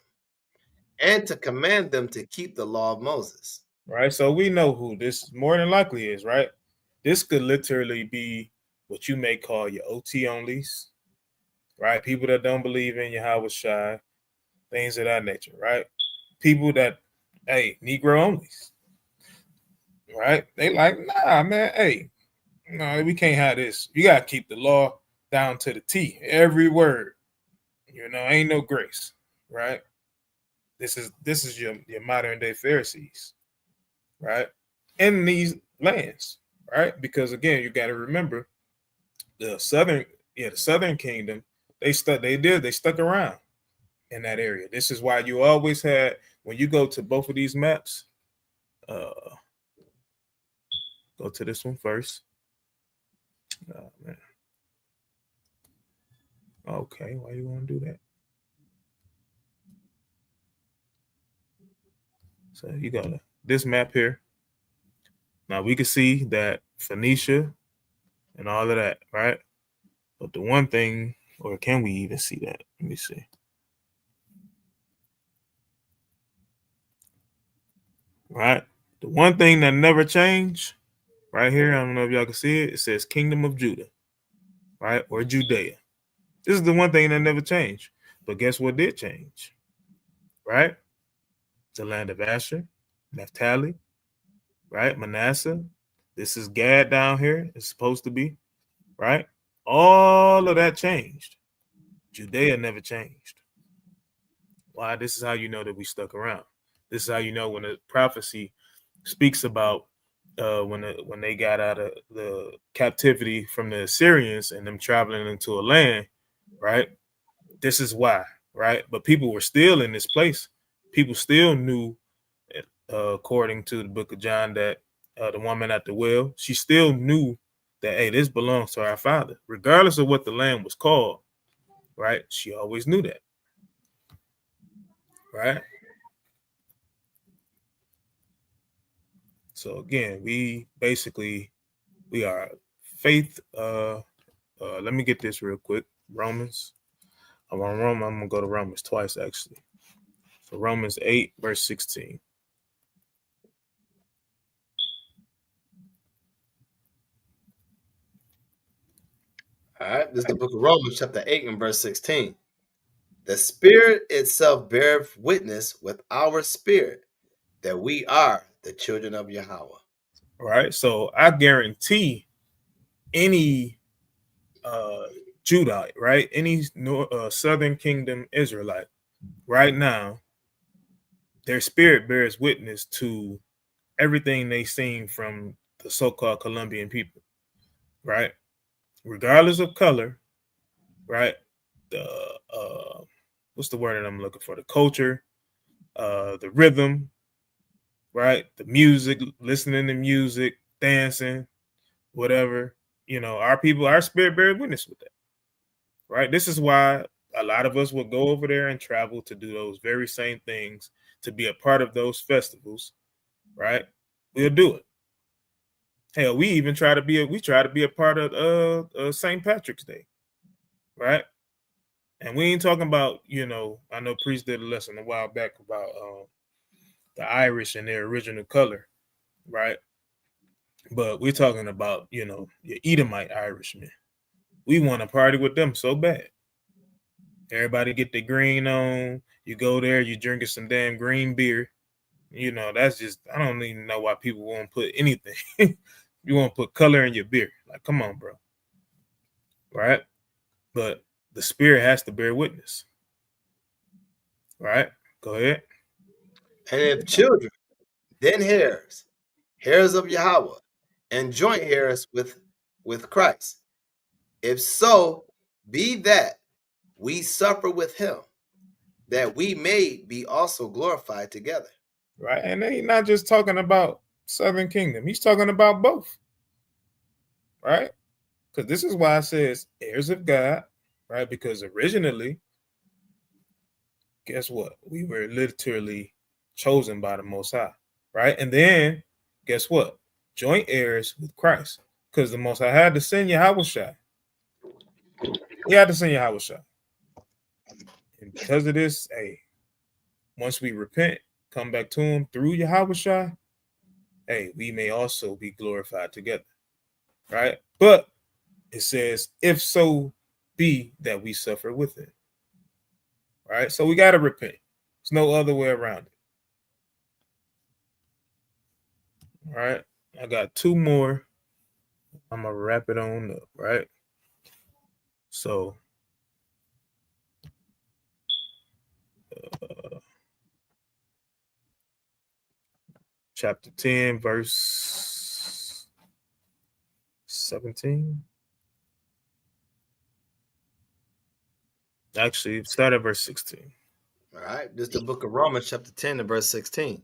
and to command them to keep the law of Moses. Right, so we know who this more than likely is, right? This could literally be what you may call your OT onlys, right? People that don't believe in Yahweh Shai, things of that nature, right? People that, hey, Negro onlys, right? They like, nah, man, hey, no, we can't have this. You got to keep the law down to the T, every word. You know, ain't no grace, right? This is your modern day Pharisees, right? In these lands, right? Because again, you got to remember the southern kingdom, they stuck around in that area. This is why you always had, when you go to both of these maps, go to this one first. Oh, man. Okay, why you want to do that? So you got this map here. Now we can see that Phoenicia and all of that, right? But the one thing, or can we even see that? Let me see. Right? The one thing that never changed, right here, I don't know if y'all can see it, it says Kingdom of Judah, right? Or Judea. This is the one thing that never changed. But guess what did change? Right? The land of Asher, Naphtali, right? Manasseh. This is Gad down here. It's supposed to be, right? All of that changed. Judea never changed. Why? This is how you know that we stuck around. This is how you know when the prophecy speaks about when they got out of the captivity from the Assyrians and them traveling into a land, right? This is why, right? But people were still in this place. People still knew, according to the book of John, that the woman at the well, she still knew that, hey, this belongs to our Father, regardless of what the land was called, right? She always knew that, right? So again, we are faith. Let me get this real quick. Romans. I'm gonna go to Romans twice actually. So Romans 8 verse 16. All right, this is the book of Romans, chapter 8 and verse 16. The Spirit itself beareth witness with our spirit that we are the children of Yahweh. Right. So I guarantee any Judite, right? Any Southern Kingdom Israelite right now, their spirit bears witness to everything they seen from the so-called Colombian people, right? Regardless of color, right? The what's the word that I'm looking for? The culture, the rhythm, right? The music, listening to music, dancing, whatever, our people, our spirit bears witness with that, right? This is why a lot of us will go over there and travel to do those very same things, to be a part of those festivals, right? We'll do it. Hell, we even try to be a part of St. Patrick's Day, right? And we ain't talking about, I know Priest did a lesson a while back about the Irish and their original color, right? But we're talking about, your Edomite Irishmen. We want to party with them so bad. Everybody get the green on. You go there, you drinking some damn green beer. That's just, I don't even know why people won't put anything. You won't put color in your beer. Like, come on, bro. Right? But the spirit has to bear witness. Right? Go ahead. And if children, then heirs of Yahweh, and joint heirs with Christ. If so be that we suffer with him, that we may be also glorified together. Right? And then he's not just talking about Southern Kingdom. He's talking about both. Right? Because this is why it says heirs of God, right? Because originally, guess what? We were literally chosen by the Most High, right? And then, guess what? Joint heirs with Christ. Because the Most High had to send Yahushua. He had to send Yahushua. And because of this, hey, once we repent, come back to him through Yahushua, hey, we may also be glorified together, right? But it says, if so be that we suffer with it, right? So we got to repent. There's no other way around it. All right. I got two more. I'm going to wrap it on up, right? So, chapter 10, verse 17. Actually, start at verse 16. All right. This is the book of Romans, chapter 10 and verse 16.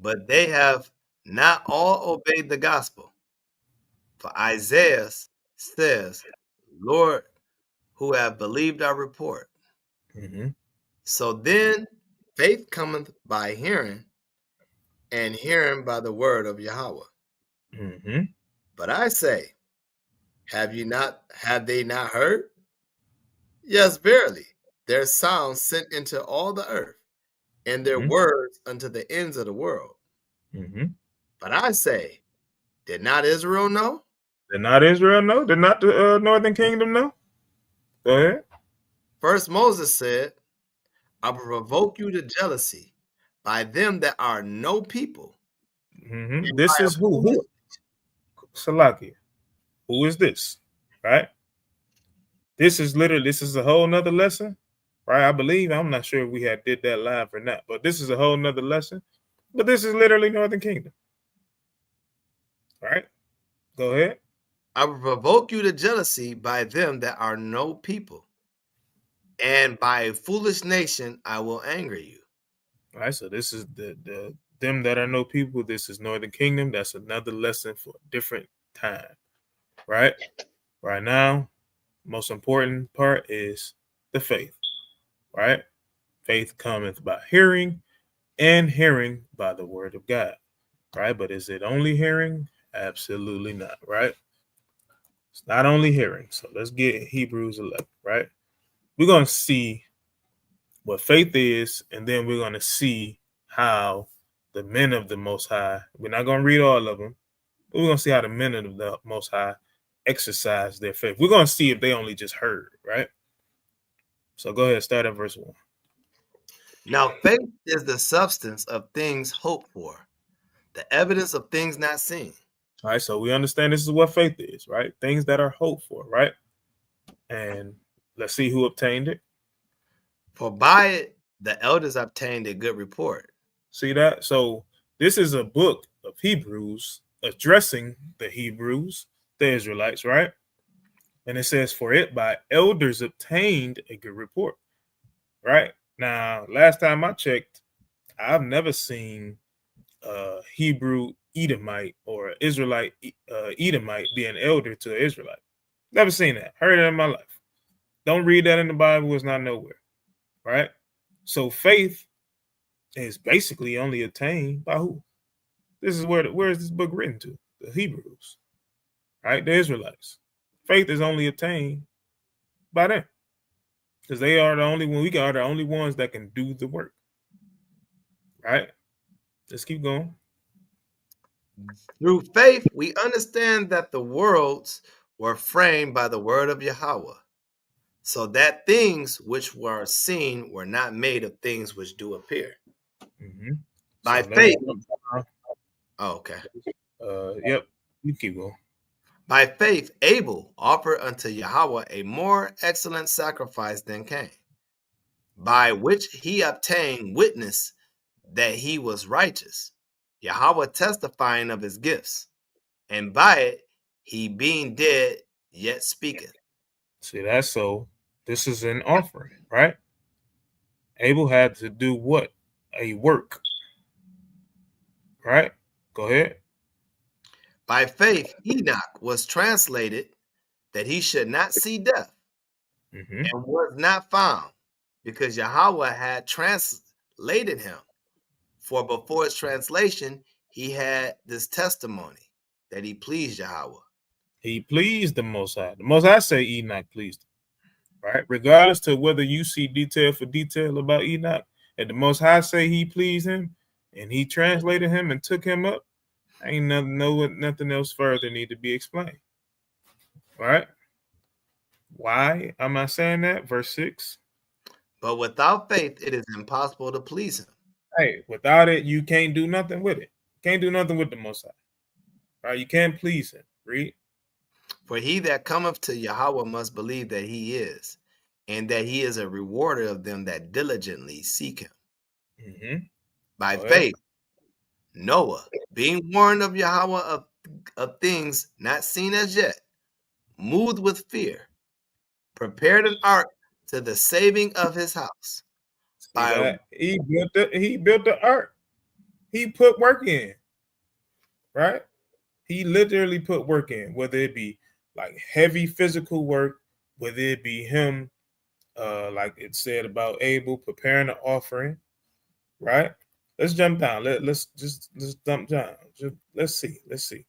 But they have not all obeyed the gospel. For Isaiah says, Lord, who have believed our report. Mm-hmm. So then faith cometh by hearing, and hearing by the word of Yahweh. Mm-hmm. But I say, have they not heard? Yes, verily, their sound sent into all the earth, and their words unto the ends of the world. Mm-hmm. But I say, did not Israel know? Did not Israel know? Did not the Northern Kingdom know? Go ahead. First Moses said, I will provoke you to jealousy by them that are no people. Mm-hmm. This is who? Salakia. Who is this? Right? This is a whole nother lesson, right? I believe, I'm not sure if we had did that live or not, but this is a whole nother lesson. But this is literally Northern Kingdom. All right? Go ahead. I will provoke you to jealousy by them that are no people, and by a foolish nation I will anger you. All right, so this is the them that are no people. This is Northern Kingdom. That's another lesson for a different time, right? Right now, most important part is the faith, right? Faith cometh by hearing, and hearing by the word of God, right? But is it only hearing? Absolutely not, right? It's not only hearing. So let's get Hebrews 11, right? We're going to see what faith is, and then we're going to see how the men of the Most High, we're not going to read all of them, but we're going to see how the men of the Most High exercise their faith. We're going to see if they only just heard, right? So go ahead, start at verse 1. Now faith is the substance of things hoped for, the evidence of things not seen. All right, so we understand this is what faith is, right? Things that are hoped for, right? And let's see who obtained it. For by it the elders obtained a good report. See that? So this is a book of Hebrews addressing the Hebrews, the Israelites, right? And it says, for it by elders obtained a good report, right? Now, last time I checked, I've never seen a Hebrew Edomite or an Israelite Edomite be an elder to an Israelite. Never seen that. Heard it in my life. Don't read that in the Bible. It's not nowhere. Right? So faith is basically only attained by who? This is where is this book written to? The Hebrews. Right? The Israelites. Faith is only attained by them. Because they are the only one, we are the only ones that can do the work. Right? Let's keep going. Through faith, we understand that the worlds were framed by the word of Yahweh, so that things which were seen were not made of things which do appear. Mm-hmm. By So faith. Oh, okay. Yep. You keep going. By faith, Abel offered unto Yahweh a more excellent sacrifice than Cain, by which he obtained witness that he was righteous, Yahweh testifying of his gifts, and by it he being dead yet speaketh. See, that's so. This is an offering, right? Abel had to do what? A work. Right? Go ahead. By faith, Enoch was translated that he should not see death, and was not found, because Yahweh had translated him. For before his translation, he had this testimony that he pleased Yahweh. He pleased the Most High. The Most High say Enoch pleased him. Right? Regardless to whether you see detail for detail about Enoch, and the Most High say he pleased him, and he translated him and took him up, ain't nothing else further need to be explained. Right? Why am I saying that? Verse 6. But without faith, it is impossible to please him. Hey, without it, you can't do nothing with it. Can't do nothing with the Most High. Right? You can't please him. Read. For he that cometh to Yahweh must believe that he is, and that he is a rewarder of them that diligently seek him. By faith, Noah, being warned of Yahweh of things not seen as yet, moved with fear, prepared an ark to the saving of his house. He built the ark. He put work in. Right? He literally put work in, whether it be like heavy physical work, whether it be him, like it said about Abel preparing the offering, right? Let's jump down. Let's jump down. Let's see.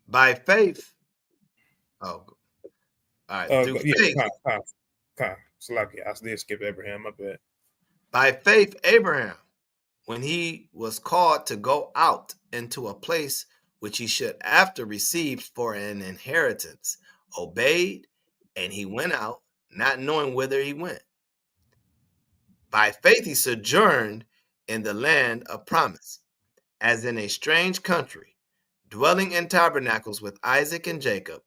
By faith. Oh, all right. Through faith. I did skip Abraham. My bad. By faith, Abraham, when he was called to go out into a place which he should after receive for an inheritance, obeyed, and he went out, not knowing whither he went. By faith he sojourned in the land of promise, as in a strange country, dwelling in tabernacles with Isaac and Jacob,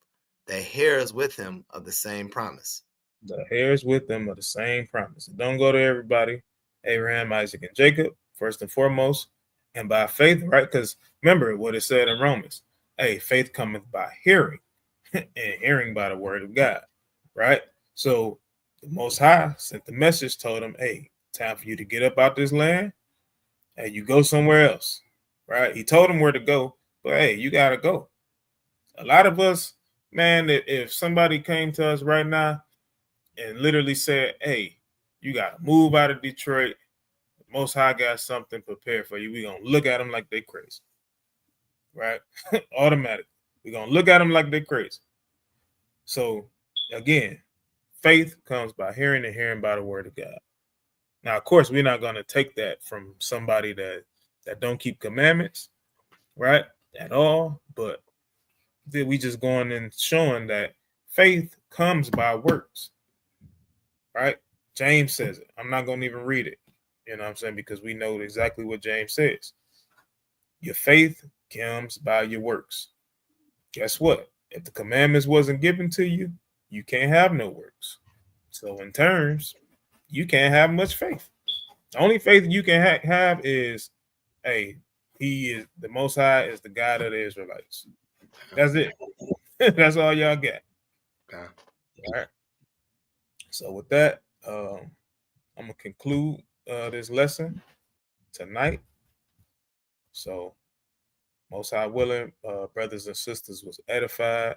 the heirs with him of the same promise. The heirs with them of the same promise. Don't go to everybody. Abraham, Isaac, and Jacob, first and foremost, and by faith, right? Because remember what it said in Romans. Hey, faith cometh by hearing, and hearing by the word of God, right? So the Most High sent the message, told him, hey, time for you to get up out this land, and you go somewhere else, right? He told him where to go, but hey, you got to go. A lot of us, man, if somebody came to us right now and literally said, hey, you got to move out of Detroit, the Most High got something prepared for you, we're going to look at them like they crazy, right? Automatically. We're going to look at them like they're crazy. So, again, faith comes by hearing and hearing by the word of God. Now, of course, we're not going to take that from somebody that don't keep commandments, right, at all. But we just going and showing that faith comes by works, right? James says it. I'm not going to even read it, you know what I'm saying, because we know exactly what James says. Your faith comes by your works. Guess what? If the commandments wasn't given to you, you can't have no works. So in terms, you can't have much faith. The only faith you can have is, hey, he is the Most High is the God of the Israelites. That's it. That's all y'all got. Okay. All right. So with that, I'm gonna conclude this lesson tonight. So Most High willing, brothers and sisters was edified.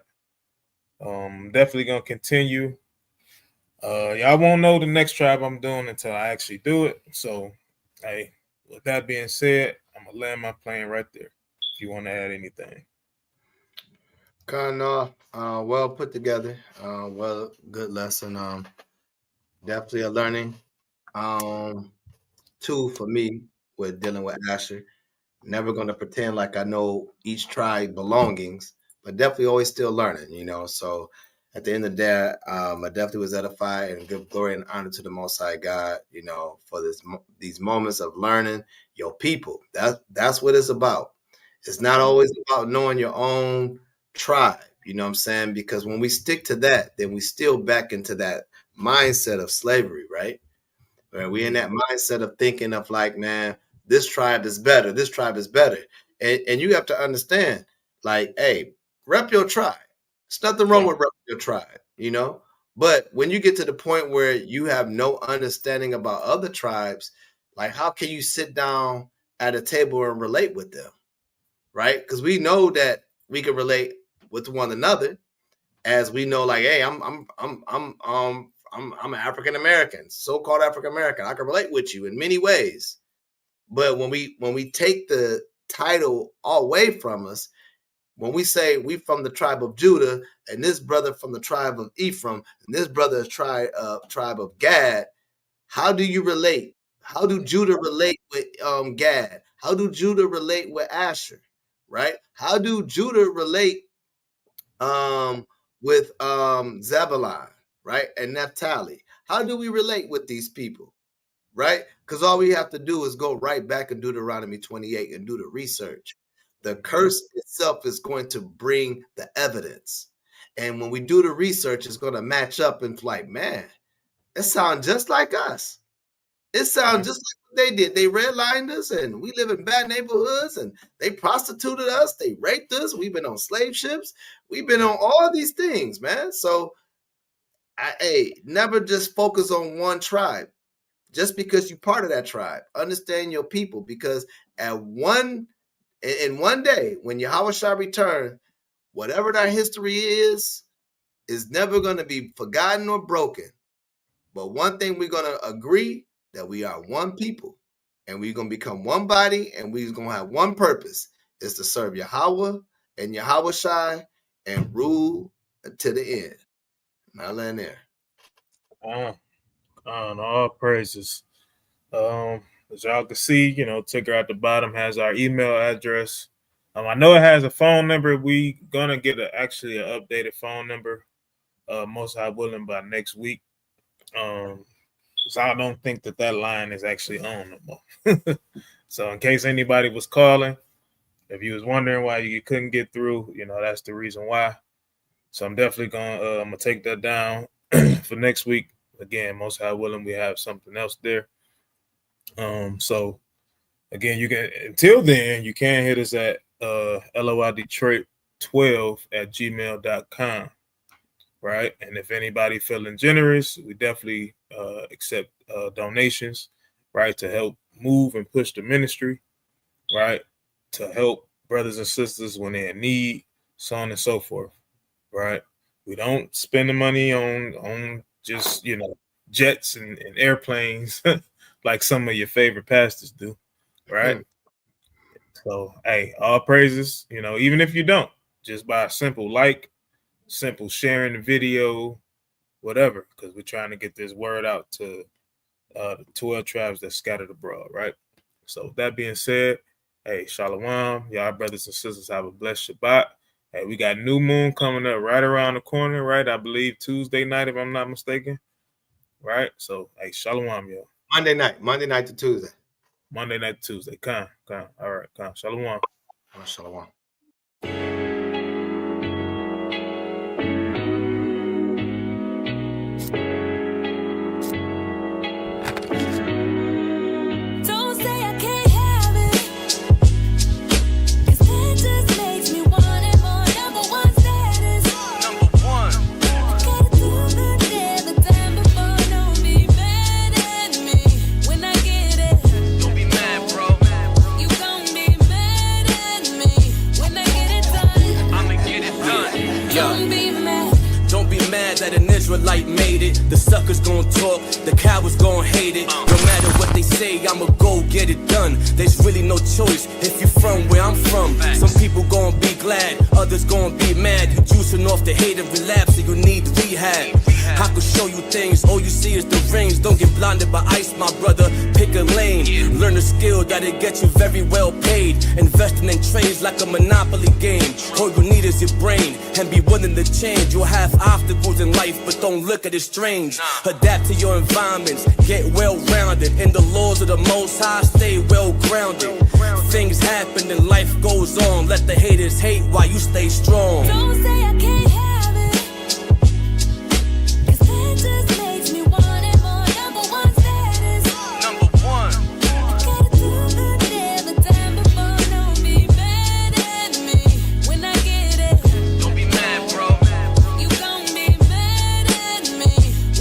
Definitely gonna continue. Y'all won't know the next tribe I'm doing until I actually do it. So, hey, with that being said, I'm gonna land my plane right there. If you want to add anything. Kind of well put together. Well, good lesson. Definitely a learning tool for me with dealing with Asher. Never going to pretend like I know each tribe belongings, but definitely always still learning, you know. So at the end of the day, I definitely was edified and give glory and honor to the Most High God, you know, for these moments of learning your people. That's what it's about. It's not always about knowing your own tribe, you know what I'm saying? Because when we stick to that, then we still back into that mindset of slavery, right? Where we in that mindset of thinking of like, man, this tribe is better. This tribe is better. And you have to understand, like, hey, rep your tribe. There's nothing wrong with repping your tribe, you know? But when you get to the point where you have no understanding about other tribes, like how can you sit down at a table and relate with them? Right? Because we know that we can relate with one another, as we know, like, hey, I'm an African American, so-called African American. I can relate with you in many ways. But when we take the title away from us, when we say we from the tribe of Judah, and this brother from the tribe of Ephraim, and this brother is tribe of Gad, how do you relate? How do Judah relate with Gad? How do Judah relate with Asher? Right? How do Judah relate with Zebulon, right? And Naphtali? How do we relate with these people? Right? Because all we have to do is go right back in Deuteronomy 28 and do the research. The curse itself is going to bring the evidence. And when we do the research, it's going to match up and like, man, it sounds just like us. It sounds just like what they did. They redlined us and we live in bad neighborhoods and they prostituted us. They raped us. We've been on slave ships. We've been on all these things, man. So, never just focus on one tribe. Just because you're part of that tribe, understand your people, because in one day, when Yahweh shall return, whatever that history is never going to be forgotten or broken. But one thing we're going to agree, that we are one people, and we're going to become one body, and we're going to have one purpose, is to serve Yahweh and Yahweh Shai and rule to the end. I'll land there. On all praises. As y'all can see, you know, ticker at the bottom has our email address. I know it has a phone number. We gonna get actually an updated phone number, most high willing, by next week. So I don't think that line is actually on no more. So in case anybody was calling, if you was wondering why you couldn't get through, you know, that's the reason why. So I'm definitely gonna take that down for next week. Again, most high willing, we have something else there. So again, you can, until then, you can hit us at LOIDetroit12@gmail.com. Right. And if anybody feeling generous, we definitely accept donations, right, to help move and push the ministry, right, to help brothers and sisters when they're in need, so on and so forth. Right. We don't spend the money on just, you know, jets and airplanes like some of your favorite pastors do. Right. So, hey, all praises, you know, even if you don't, just by a simple simple sharing the video, whatever, because we're trying to get this word out to the 12 tribes that scattered abroad, right? So that being said, hey, shalom, y'all brothers and sisters, have a blessed Shabbat. Hey, we got new moon coming up right around the corner, right? I believe Tuesday night, if I'm not mistaken, right? So, hey, shalom, y'all. Monday night to Tuesday. Monday night to Tuesday. Come. All right, come. Shalom. Shalom. Israelite made it. The suckers gon' talk, the cowards gon' hate it. No matter what they say, I'ma go get it done. There's really no choice if you from where I'm from. Some people gon' be glad, others gon' be mad. You juicing off the hate and relapse, and you need rehab. I could show you things, all you see is the rings. Don't get blinded by ice, my brother. Pick a lane, learn a skill that'll get you very well paid. Investing in trades like a monopoly game. All you need is your brain and be willing to change. You'll have obstacles in life, but don't look at it strange. Adapt to your environments, get well rounded. In the laws of the Most High, stay well grounded. Things happen and life goes on. Let the haters hate while you stay strong. Don't say I can't have it, 'cause that just makes me want it more. Number one status. Number one. I gotta do good every time before. Don't be mad at me when I get it. Don't be mad, bro. You gon' be mad at me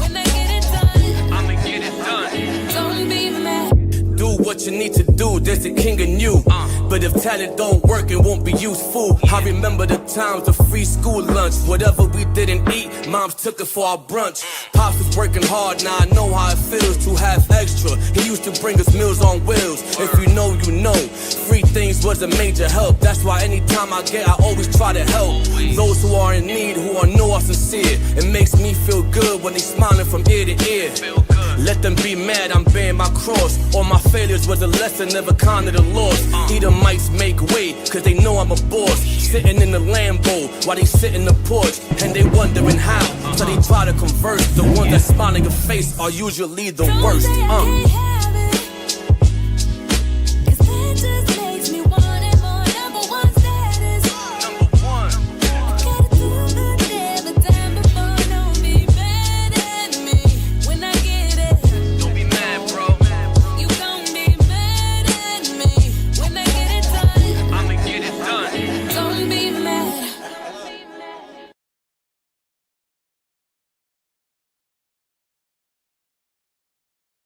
when I get it done. I'ma get it done. Don't be mad. Do what you need to do, there's a king in you. But if talent don't work, it won't be useful. I remember the times of free school lunch. Whatever we didn't eat, moms took it for our brunch. Pops was working hard, now I know how it feels to have extra. He used to bring us meals on wheels. If you know, you know. Free things was a major help. That's why anytime I get, I always try to help. Those who are in need, who know are sincere. It makes me feel good when they smiling from ear to ear. Let them be mad, I'm bearing my cross. All my failures was a lesson, never counted a loss. Edomites make way, cause they know I'm a boss. Sitting in the Lambo, while they sit in the porch. And they wondering how, so they try to converse. The ones that smile in your face are usually the worst. Don't say I can't have